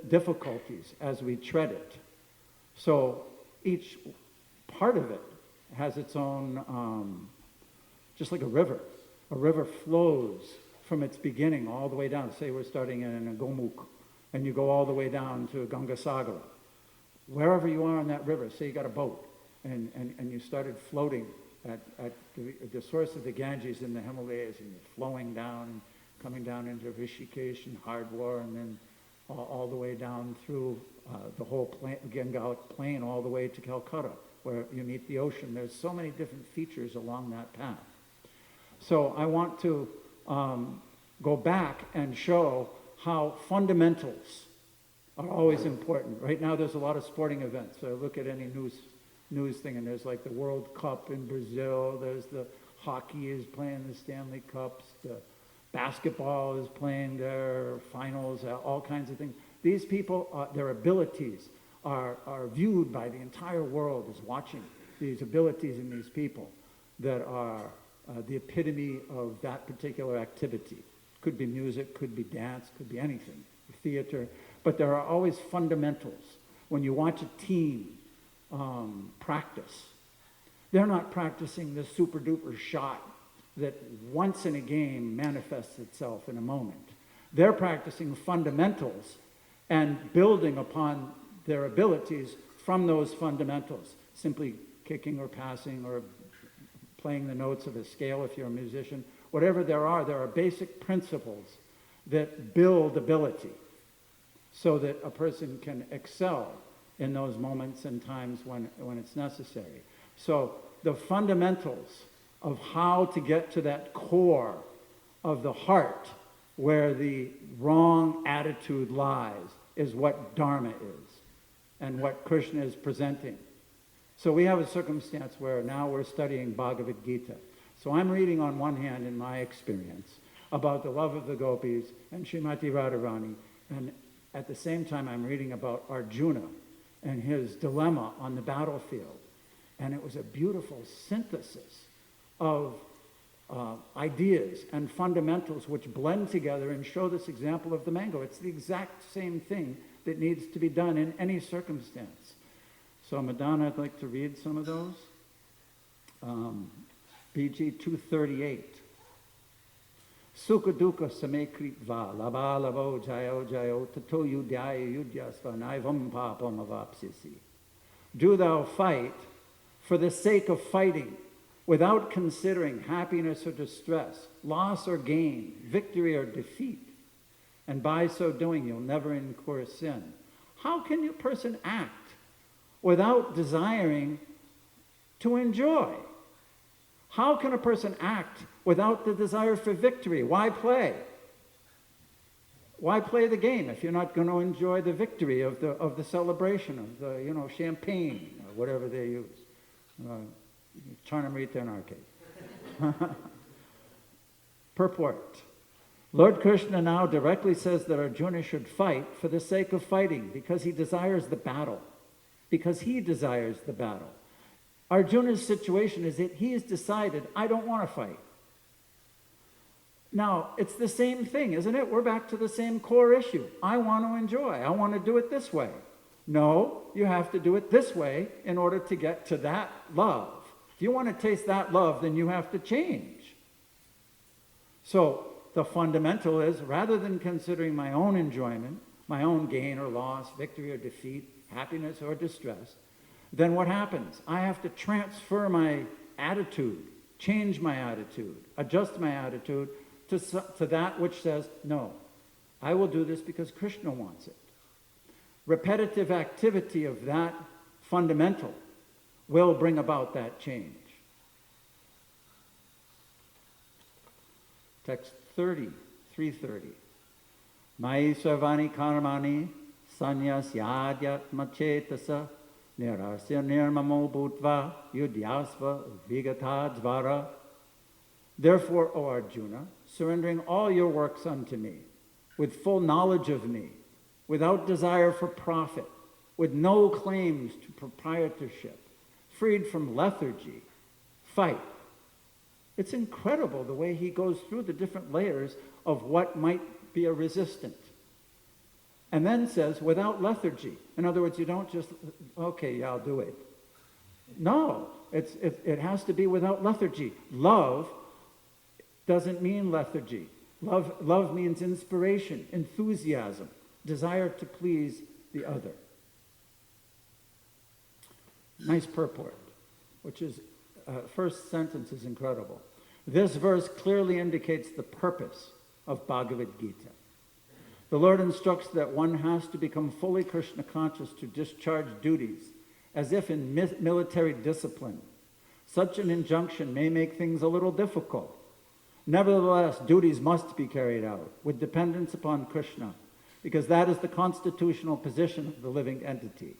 difficulties as we tread it. So each part of it has its own, just like a river. A river flows from its beginning all the way down. Say we're starting in a Gomukh, and you go all the way down to Gangasagara. Wherever you are on that river, say you got a boat, and you started floating at the source of the Ganges in the Himalayas, and you're flowing down and coming down into Rishikesh and Hardwar, and then all the way down through the whole Gangalic plain all the way to Calcutta, where you meet the ocean. There's so many different features along that path. So I want to go back and show how fundamentals are always important. Right now there's a lot of sporting events. So I look at any news thing, and there's like the World Cup in Brazil, there's the hockey is playing the Stanley Cups, the basketball is playing their finals, all kinds of things. These people, their abilities are viewed by the entire world as watching these abilities in these people that are the epitome of that particular activity. Could be music, could be dance, could be anything, theater, but there are always fundamentals. When you watch a team practice, they're not practicing the super duper shot that once in a game manifests itself in a moment. They're practicing fundamentals and building upon their abilities from those fundamentals, simply kicking or passing or playing the notes of a scale if you're a musician. Whatever there are basic principles that build ability so that a person can excel in those moments and times when it's necessary. So the fundamentals of how to get to that core of the heart where the wrong attitude lies is what Dharma is and what Krishna is presenting. So we have a circumstance where now we're studying Bhagavad Gita. So I'm reading on one hand, in my experience, about the love of the gopis and Srimati Radharani, and at the same time I'm reading about Arjuna and his dilemma on the battlefield. And it was a beautiful synthesis of ideas and fundamentals which blend together and show this example of the mango. It's the exact same thing that needs to be done in any circumstance. So Madonna, I'd like to read some of those. BG 238. Sukha dukkha same kritva lava lavo jayo jayo tato yudhaya yudhyasva naivam papam avapsisi. Do thou fight for the sake of fighting, without considering happiness or distress, loss or gain, victory or defeat. And by so doing, you'll never incur sin. How can a person act without desiring to enjoy? How can a person act without the desire for victory? Why play? Why play the game if you're not going to enjoy the victory of the celebration of the champagne or whatever they use? Charnamrita in our case. Purport. Lord Krishna now directly says that Arjuna should fight for the sake of fighting, because he desires the battle. Because he desires the battle. Arjuna's situation is that he has decided, I don't want to fight. Now, it's the same thing, isn't it? We're back to the same core issue. I want to enjoy. I want to do it this way. No, you have to do it this way in order to get to that love. If you want to taste that love, then you have to change. So the fundamental is, rather than considering my own enjoyment, my own gain or loss, victory or defeat, happiness or distress, then what happens? I have to transfer my attitude, change my attitude, adjust my attitude to that which says, no, I will do this because Krishna wants it. Repetitive activity of that fundamental will bring about that change. Text 30, 330. Mai sarvani karmani sanyasyadhyatmachetasa nirasya nirmamo bhutva yudhyasva vigata dvara. Therefore, O Arjuna, surrendering all your works unto me, with full knowledge of me, without desire for profit, with no claims to proprietorship, freed from lethargy, fight. It's incredible the way he goes through the different layers of what might be a resistant. And then says, without lethargy. In other words, you don't just, okay, yeah, I'll do it. No, it has to be without lethargy. Love doesn't mean lethargy. Love means inspiration, enthusiasm, desire to please the other. Nice purport, which is, first sentence is incredible. This verse clearly indicates the purpose of Bhagavad Gita. The Lord instructs that one has to become fully Krishna conscious to discharge duties, as if in military discipline. Such an injunction may make things a little difficult. Nevertheless, duties must be carried out with dependence upon Krishna, because that is the constitutional position of the living entity.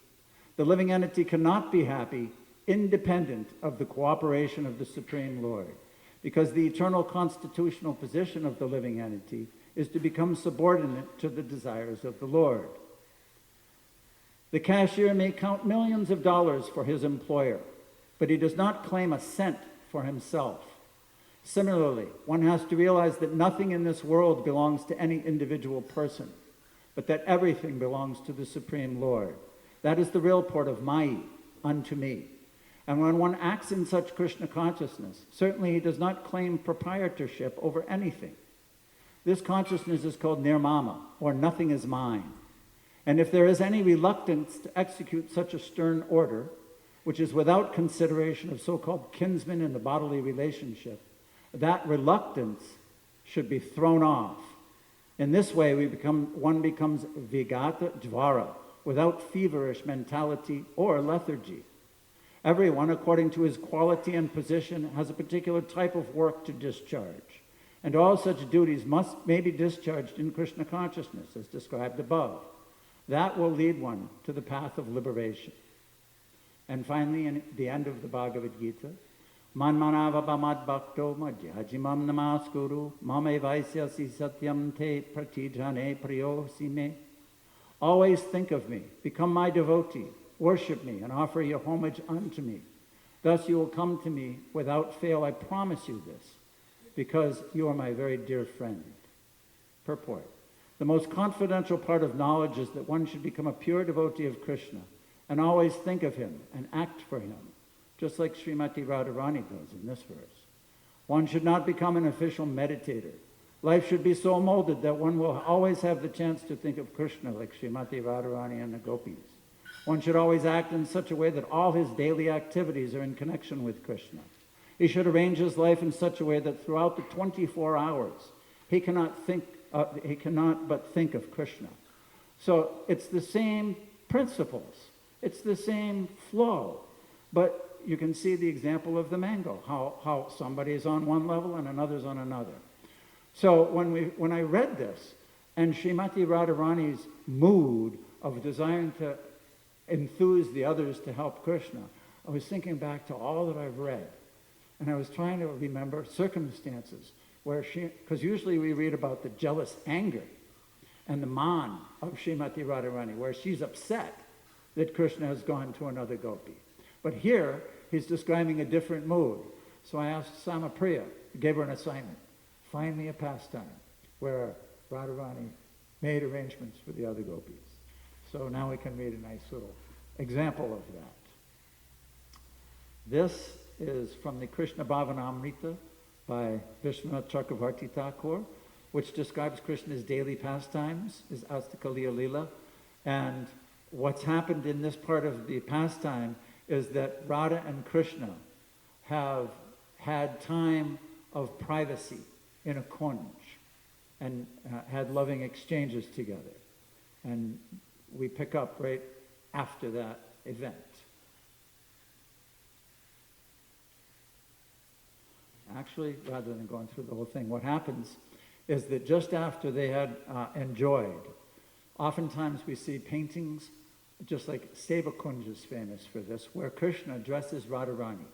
The living entity cannot be happy independent of the cooperation of the Supreme Lord, because the eternal constitutional position of the living entity is to become subordinate to the desires of the Lord. The cashier may count millions of dollars for his employer, but he does not claim a cent for himself. Similarly, one has to realize that nothing in this world belongs to any individual person, but that everything belongs to the Supreme Lord. That is the real port of Mai, unto me. And when one acts in such Krishna consciousness, certainly he does not claim proprietorship over anything. This consciousness is called nirmama, or nothing is mine. And if there is any reluctance to execute such a stern order, which is without consideration of so-called kinsmen in the bodily relationship, that reluctance should be thrown off. In this way, one becomes vigata dvara, without feverish mentality or lethargy. Everyone, according to his quality and position, has a particular type of work to discharge, and all such duties may be discharged in Krishna consciousness, as described above. That will lead one to the path of liberation. And finally, in the end of the Bhagavad Gita, Manmanavabamad bhakto madhyajimam namaskuru mame vaisyasi satyam te pratijane priyosi me. Always think of me, become my devotee, worship me and offer your homage unto me. Thus you will come to me without fail, I promise you this, because you are my very dear friend. Purport. The most confidential part of knowledge is that one should become a pure devotee of Krishna and always think of him and act for him, just like Srimati Radharani does in this verse. One should not become an official meditator. Life should be so molded that one will always have the chance to think of Krishna like Srimati Radharani and the gopis. One should always act in such a way that all his daily activities are in connection with Krishna. He should arrange his life in such a way that throughout the 24 hours, he cannot but think of Krishna. So it's the same principles. It's the same flow. But you can see the example of the mango, how somebody is on one level and another's on another. So when I read this, and Srimati Radharani's mood of desiring to enthuse the others to help Krishna, I was thinking back to all that I've read. And I was trying to remember circumstances where because usually we read about the jealous anger and the man of Srimati Radharani, where she's upset that Krishna has gone to another gopi. But here, he's describing a different mood. So I asked Samapriya, gave her an assignment. Find me a pastime where Radharani made arrangements for the other gopis. So now we can read a nice little example of that. This is from the Krishna Bhavanamrita by Vishwanath Chakravarti Thakur, which describes Krishna's daily pastimes, his Astakaliya Lila. And what's happened in this part of the pastime is that Radha and Krishna have had time of privacy in a kunj and had loving exchanges together. And we pick up right after that event. Actually, rather than going through the whole thing, what happens is that just after they had enjoyed, oftentimes we see paintings, just like Seva Kunj is famous for this, where Krishna dresses Radharani,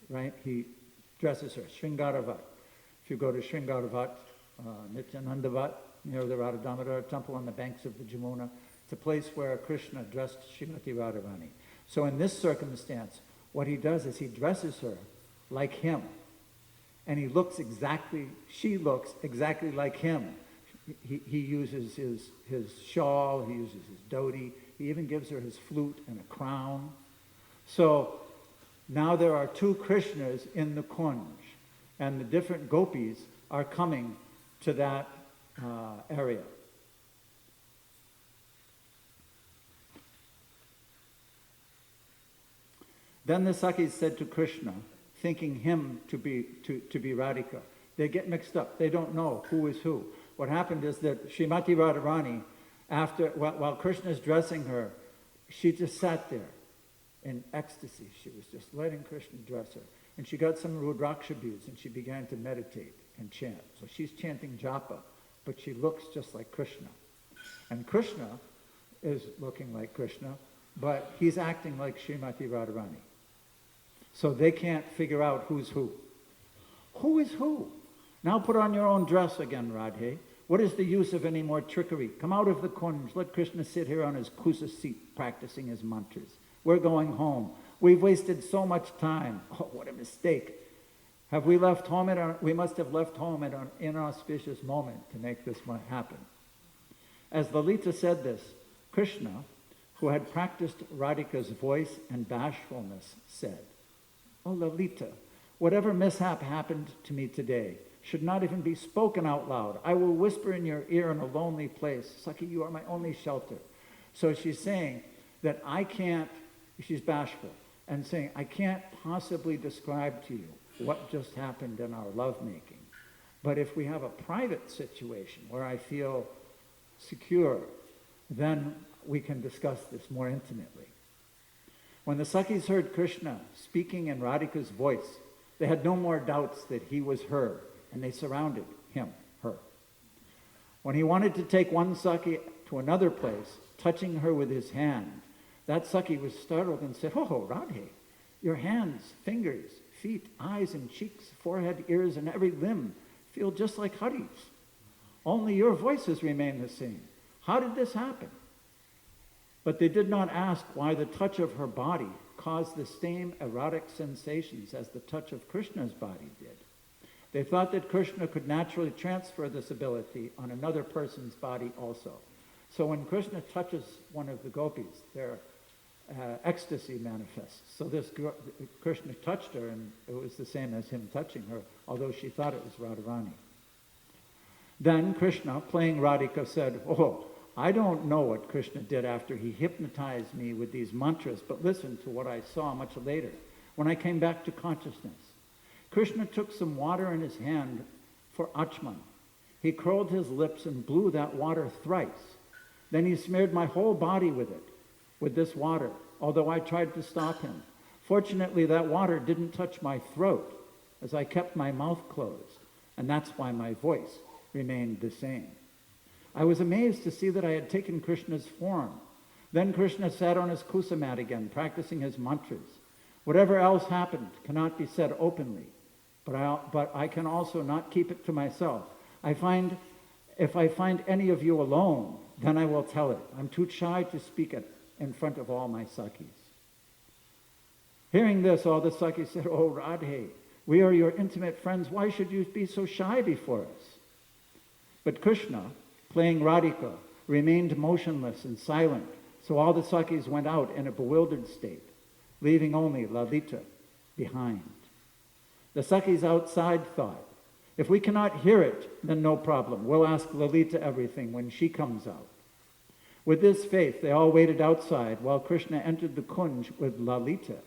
right? He dresses her, Sringaravat. If you go to Sringaravat, Nityanandavat, near the Radha Damodar temple on the banks of the Jamuna, it's a place where Krishna dressed Srimati Radharani. So in this circumstance, what he does is he dresses her like him. And she looks exactly like him. He uses his shawl, he uses his dhoti, he even gives her his flute and a crown. So now there are two Krishnas in the kunj, and the different gopis are coming to that area. Then the Sakhis said to Krishna, thinking him to be Radhika. They get mixed up. They don't know who is who. What happened is that Srimati Radharani, while Krishna is dressing her, she just sat there in ecstasy. She was just letting Krishna dress her. And she got some Rudraksha beads and she began to meditate and chant. So she's chanting japa, but she looks just like Krishna. And Krishna is looking like Krishna, but he's acting like Srimati Radharani. So they can't figure out who's who. Who is who? Now put on your own dress again, Radhe. What is the use of any more trickery? Come out of the kunj. Let Krishna sit here on his kusa seat practicing his mantras. We're going home. We've wasted so much time. Oh, what a mistake. Have we left home? We must have left home at an inauspicious moment to make this happen. As Lalita said this, Krishna, who had practiced Radhika's voice and bashfulness, said, "Oh, Lalita, whatever mishap happened to me today should not even be spoken out loud. I will whisper in your ear in a lonely place. Sakhi, you are my only shelter." So she's saying that she's bashful, and saying, I can't possibly describe to you what just happened in our lovemaking. But if we have a private situation where I feel secure, then we can discuss this more intimately. When the Sakhis heard Krishna speaking in Radhika's voice, they had no more doubts that he was her, and they surrounded her. When he wanted to take one Sakhi to another place, touching her with his hand, that Sakhi was startled and said, "Oh, Radhe, your hands, fingers, feet, eyes and cheeks, forehead, ears, and every limb feel just like Hari's. Only your voices remain the same. How did this happen?" But they did not ask why the touch of her body caused the same erotic sensations as the touch of Krishna's body did. They thought that Krishna could naturally transfer this ability on another person's body also. So when Krishna touches one of the gopis, their ecstasy manifests. So Krishna touched her, and it was the same as him touching her, although she thought it was Radharani. Then Krishna, playing Radhika, said, "Oh, I don't know what Krishna did after he hypnotized me with these mantras, but listen to what I saw much later, when I came back to consciousness. Krishna took some water in his hand for Achman. He curled his lips and blew that water thrice. Then he smeared my whole body with it, with this water, although I tried to stop him. Fortunately, that water didn't touch my throat, as I kept my mouth closed, and that's why my voice remained the same. I was amazed to see that I had taken Krishna's form. Then Krishna sat on his kusa mat again, practicing his mantras. Whatever else happened cannot be said openly, but I can also not keep it to myself. If I find any of you alone, then I will tell it. I'm too shy to speak it in front of all my Sakis." Hearing this, all the Sakis said, "Oh, Radhe, we are your intimate friends. Why should you be so shy before us?" But Krishna, playing Radhika, remained motionless and silent, so all the Sakis went out in a bewildered state, leaving only Lalita behind. The Sakis outside thought, "If we cannot hear it, then no problem. We'll ask Lalita everything when she comes out." With this faith, they all waited outside while Krishna entered the kunj with Lalita,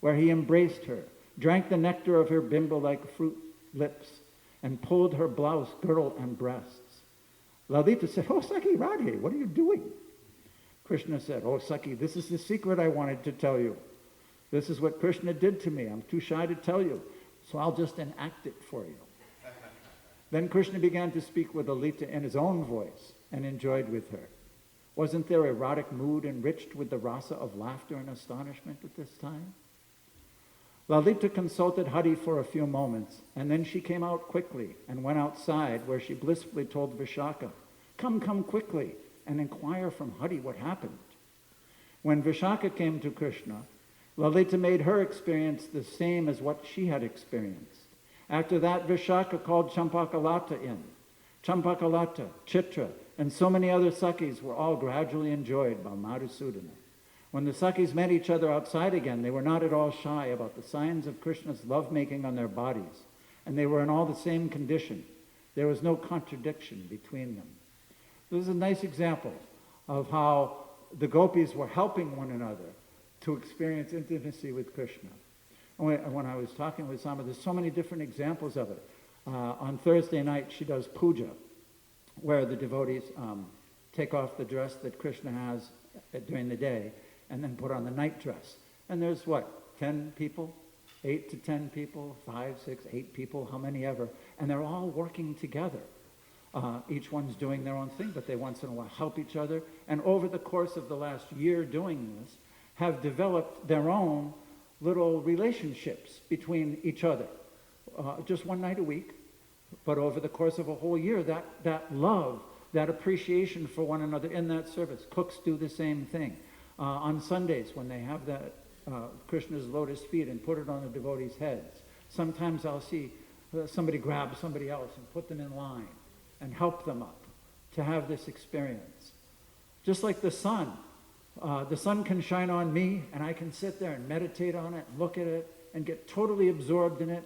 where he embraced her, drank the nectar of her bimbo-like fruit lips, and pulled her blouse, girdle, and breasts. Lalita said, "Oh, Saki Radhe, what are you doing?" Krishna said, "Oh, Saki, this is the secret I wanted to tell you. This is what Krishna did to me. I'm too shy to tell you, so I'll just enact it for you." Then Krishna began to speak with Lalita in his own voice and enjoyed with her. Wasn't there erotic mood enriched with the rasa of laughter and astonishment at this time? Lalita consulted Hare for a few moments, and then she came out quickly and went outside, where she blissfully told Vishaka, Come quickly, and inquire from Hare what happened." When Vishaka came to Krishna, Lalita made her experience the same as what she had experienced. After that, Vishaka called Champakalata in. Champakalata, Chitra, and so many other Sakis were all gradually enjoyed by Madhusudana. When the Sakis met each other outside again, they were not at all shy about the signs of Krishna's lovemaking on their bodies, and they were in all the same condition. There was no contradiction between them. This is a nice example of how the gopis were helping one another to experience intimacy with Krishna. When I was talking with Sama, there's so many different examples of it. On Thursday night, she does puja, where the devotees take off the dress that Krishna has during the day and then put on the night dress. And there's 10 people? 8 to 10 people, 5, 6, 8 people, how many ever. And they're all working together. Each one's doing their own thing, but they once in a while help each other. And over the course of the last year doing this, have developed their own little relationships between each other. Just one night a week, but over the course of a whole year, that love, that appreciation for one another in that service. Cooks do the same thing. On Sundays, when they have that Krishna's lotus feet and put it on the devotees' heads, sometimes I'll see somebody grab somebody else and put them in line and help them up to have this experience. Just like the sun can shine on me, and I can sit there and meditate on it, look at it, and get totally absorbed in it.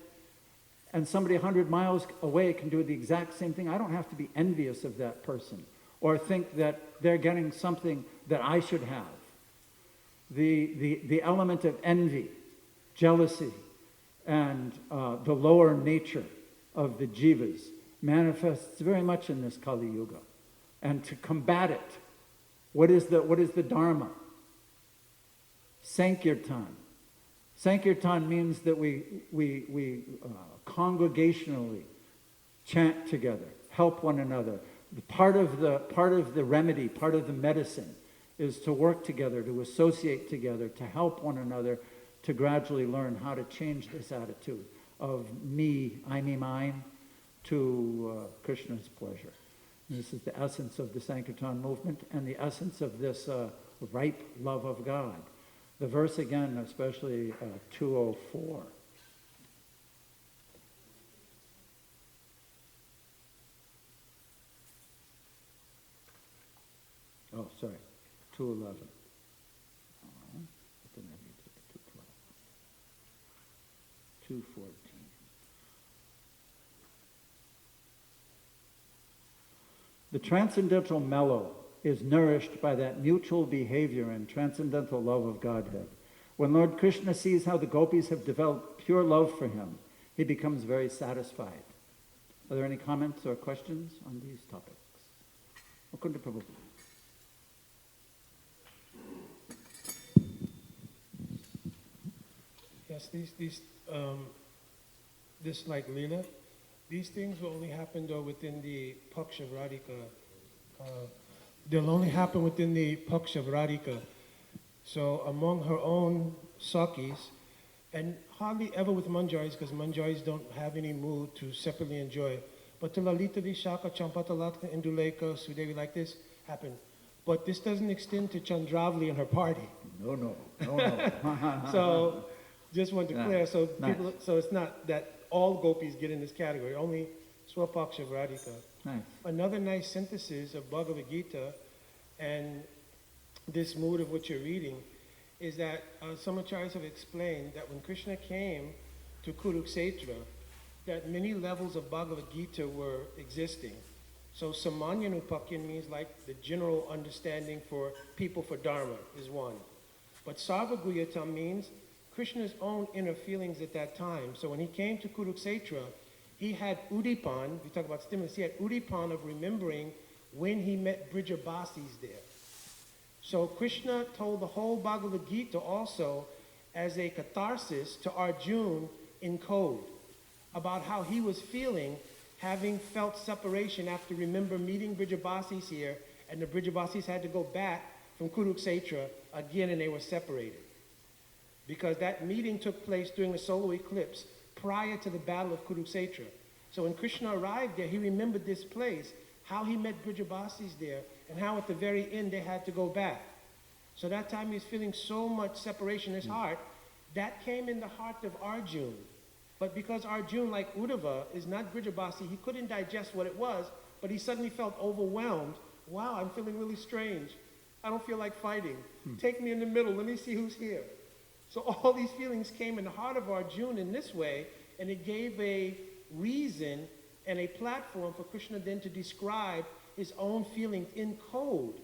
And somebody 100 miles away can do the exact same thing. I don't have to be envious of that person or think that they're getting something that I should have. The element of envy, jealousy, and the lower nature of the jivas manifests very much in this Kali Yuga. And to combat it, what is the Dharma? Sankirtan. Sankirtan means that we congregationally chant together, help one another. Part of the remedy, part of the medicine, is to work together, to associate together, to help one another, to gradually learn how to change this attitude of me, I, me, mine, to Krishna's pleasure. This is the essence of the Sankirtan movement and the essence of this ripe love of God. The verse again, especially 204. Oh, sorry, 211. What did I read? 212. 214. The transcendental mellow is nourished by that mutual behavior and transcendental love of Godhead. When Lord Krishna sees how the gopis have developed pure love for him, he becomes very satisfied. Are there any comments or questions on these topics? Mukunda Prabhu. Yes, this like Leela, these things will only happen though within the Paksha of Radhika. They'll only happen within the Paksha of Radhika. So among her own Sakis, and hardly ever with Manjaris, because Manjaris don't have any mood to separately enjoy. But to Lalita, Vishaka, Champatalatka, Induleka, Sudevi, like this, happen. But this doesn't extend to Chandravali and her party. No. So just want to Yeah, clear, so nice. people, so it's not that all gopis get in this category, only Swapaksha of Radhika. Nice. Another nice synthesis of Bhagavad Gita and this mood of what you're reading is that some acharyas have explained that when Krishna came to Kuruksetra, that many levels of Bhagavad Gita were existing. So Samanyanupakyan means like the general understanding for people for Dharma is one. But Sarvaguyata means Krishna's own inner feelings at that time. So when he came to Kuruksetra, he had Udipan, we talk about stimulus, he had Udipan of remembering when he met Brijabasis there. So Krishna told the whole Bhagavad Gita also as a catharsis to Arjuna in code about how he was feeling having felt separation after remember meeting Brijabasis here, and the Brijabasis had to go back from Kuruksetra again and they were separated. Because that meeting took place during the solar eclipse prior to the battle of Kuruksetra. So when Krishna arrived there, he remembered this place, how he met Brijabasis there, and how at the very end they had to go back. So that time he was feeling so much separation in his heart, that came in the heart of Arjuna. But because Arjuna, like Uddhava, is not Brijabasi, he couldn't digest what it was, but he suddenly felt overwhelmed. Wow, I'm feeling really strange. I don't feel like fighting. Take me in the middle, let me see who's here. So all these feelings came in the heart of Arjuna in this way, and it gave a reason and a platform for Krishna then to describe his own feelings in code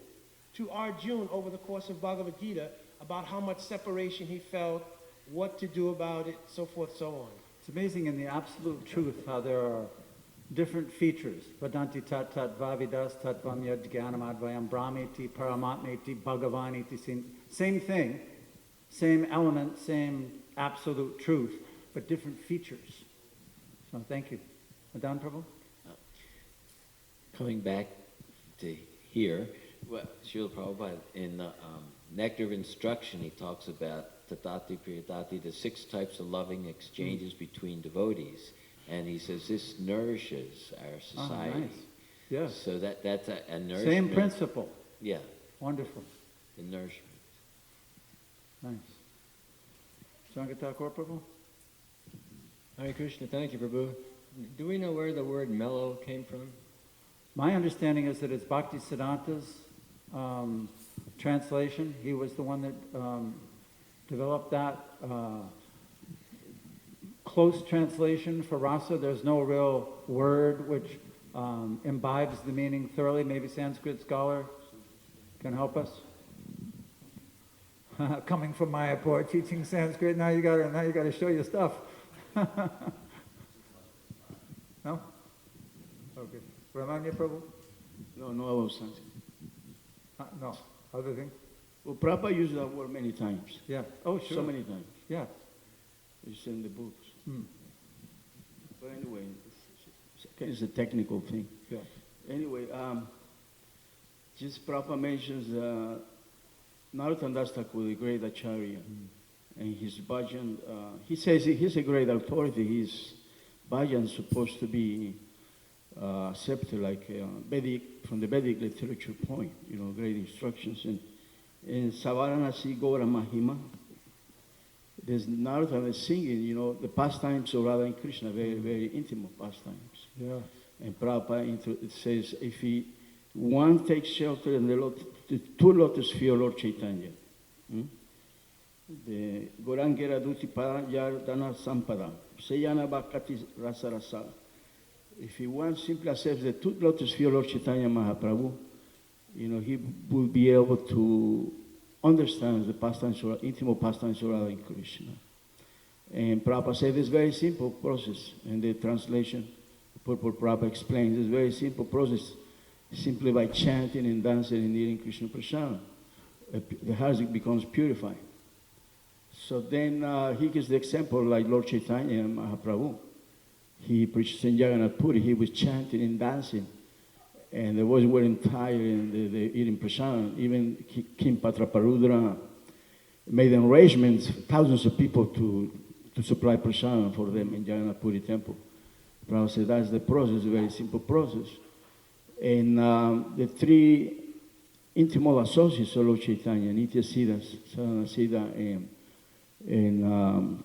to Arjuna over the course of Bhagavad Gita about how much separation he felt, what to do about it, so forth, so on. It's amazing in the absolute truth how there are different features. Vadanti tat tat vavidas tat vamyad jnanamadvayam brahmeti paramatmeti bhagavaniti. Same thing, same element, same absolute truth, but different features. So thank you. Madan Prabhu? Coming back to here, well, Srila Prabhupada, in the Nectar of Instruction, he talks about tatati priyatati, the 6 types of loving exchanges between devotees. And he says this nourishes our society. Oh, nice. Yes. So that's a nourishment. Same principle. Yeah, Wonderful. the nourishment. Nice. Sangatha Prabhu? Hare Krishna, thank you, Prabhu. Do we know where the word mellow came from? My understanding is that it's Bhakti Siddhanta's translation. He was the one that developed that close translation for rasa. There's no real word which imbibes the meaning thoroughly. Maybe Sanskrit scholar can help us. Coming from Mayapur, teaching Sanskrit, now you gotta show your stuff. No? Okay. Ramanya Prabhu? No, no about Sanskrit. No. Other thing? Well, Prabhupada used that word many times. Yeah. Oh, sure. So many times. Yeah. It's in the books. Hmm. But anyway, it's a technical thing. Yeah. Anyway, just Prabhupada mentions Narottam Das Thakur, the great Acharya, and his bhajan. He says he's a great authority. His bhajan is supposed to be accepted like Vedic, from the Vedic literature point, great instructions. And in Savaranasi Gora Mahima, there's Narada is singing, the pastimes of Radha and Krishna, very, very intimate pastimes. Yeah. And Prabhupada it says, if one takes shelter in the two lotus feet of Lord Chaitanya, the Gorangera Duti Yardana Sampada, Seyana Bhakati Rasa Rasa. If one simply accepts the two lotus feet of Lord Chaitanya Mahaprabhu, he will be able to understand the pastimes, intimate pastimes of Radha and Krishna. And Prabhupada said this very simple process. In the translation, Purport Prabhupada explains this very simple process, simply by chanting and dancing and eating Krishna Prasad. The heart becomes purified. So then he gives the example like Lord Chaitanya Mahaprabhu. He preached in Jagannath Puri, he was chanting and dancing. And the boys weren't tired and they eating prasad. Even King Patraparudra made arrangements, thousands of people to supply prasad for them in Jagannath Puri temple. Prabhupada said that's the process, a very simple process. And the three intimate associates of Lord Chaitanya, Nitya Siddha, Sadhana Siddha, and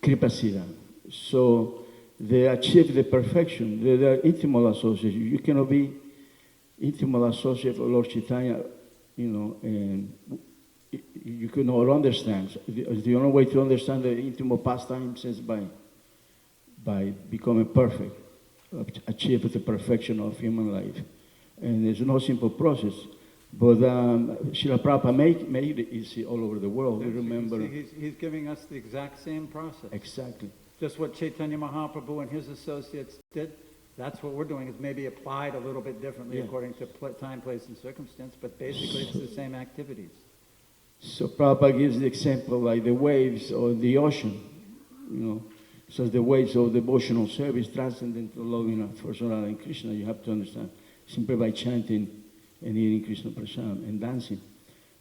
Kripa Siddha. So they achieve the perfection. They are intimate associates. You cannot be intimate associate of Lord Chaitanya, and you cannot understand. The only way to understand the intimate pastimes is by becoming perfect, achieve the perfection of human life. And there's no simple process. But Srila Prabhupada made it easy all over the world. Yes, You remember? He's giving us the exact same process. Exactly. Just what Chaitanya Mahaprabhu and his associates did, that's what we're doing. It's maybe applied a little bit differently according to time, place, and circumstance, but basically it's the same activities. So Prabhupada gives the example like the waves of the ocean, So the waves of devotional service transcendent to loving for Radha and Krishna, you have to understand, simply by chanting and eating Krishna Prasad and dancing.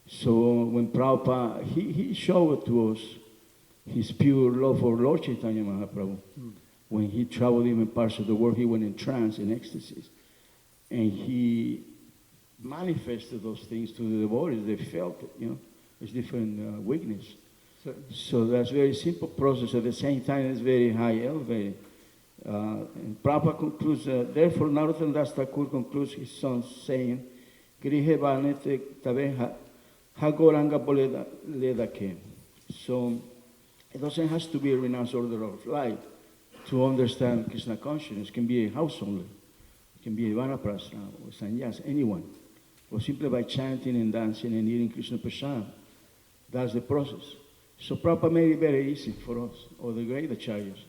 So when Prabhupada, he showed to us his pure love for Lord Chaitanya Mahaprabhu. When he traveled even parts of the world, he went in trance, in ecstasies. And he manifested those things to the devotees. They felt it, It's different weakness. So that's a very simple process. At the same time, it's very high elevated. And Prabhupada concludes, therefore Narottam Das Thakur concludes his song saying, Grihe Vanete Tabe Hagoranga Boledake. So it doesn't have to be a renounced order of life to understand Krishna consciousness. It can be a householder, it can be a vanaprastha or sannyas, anyone. Or simply by chanting and dancing and eating Krishna Prasad. That's the process. So Prabhupada made it very easy for us, or the great acharyas.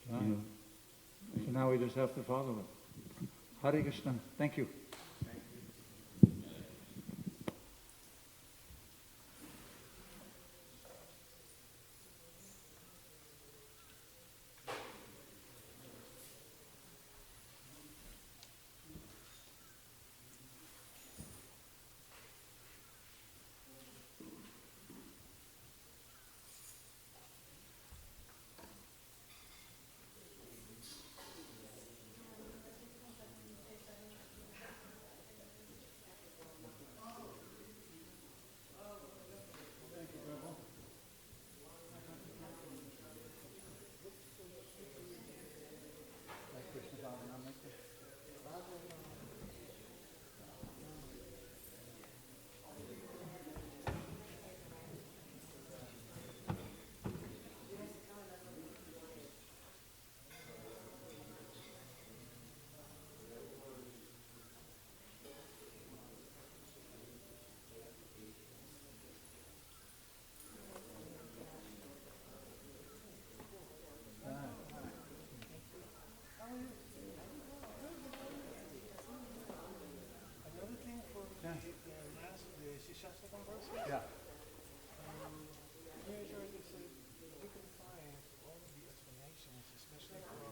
So now we just have to follow it. Hare Krishna. Thank you.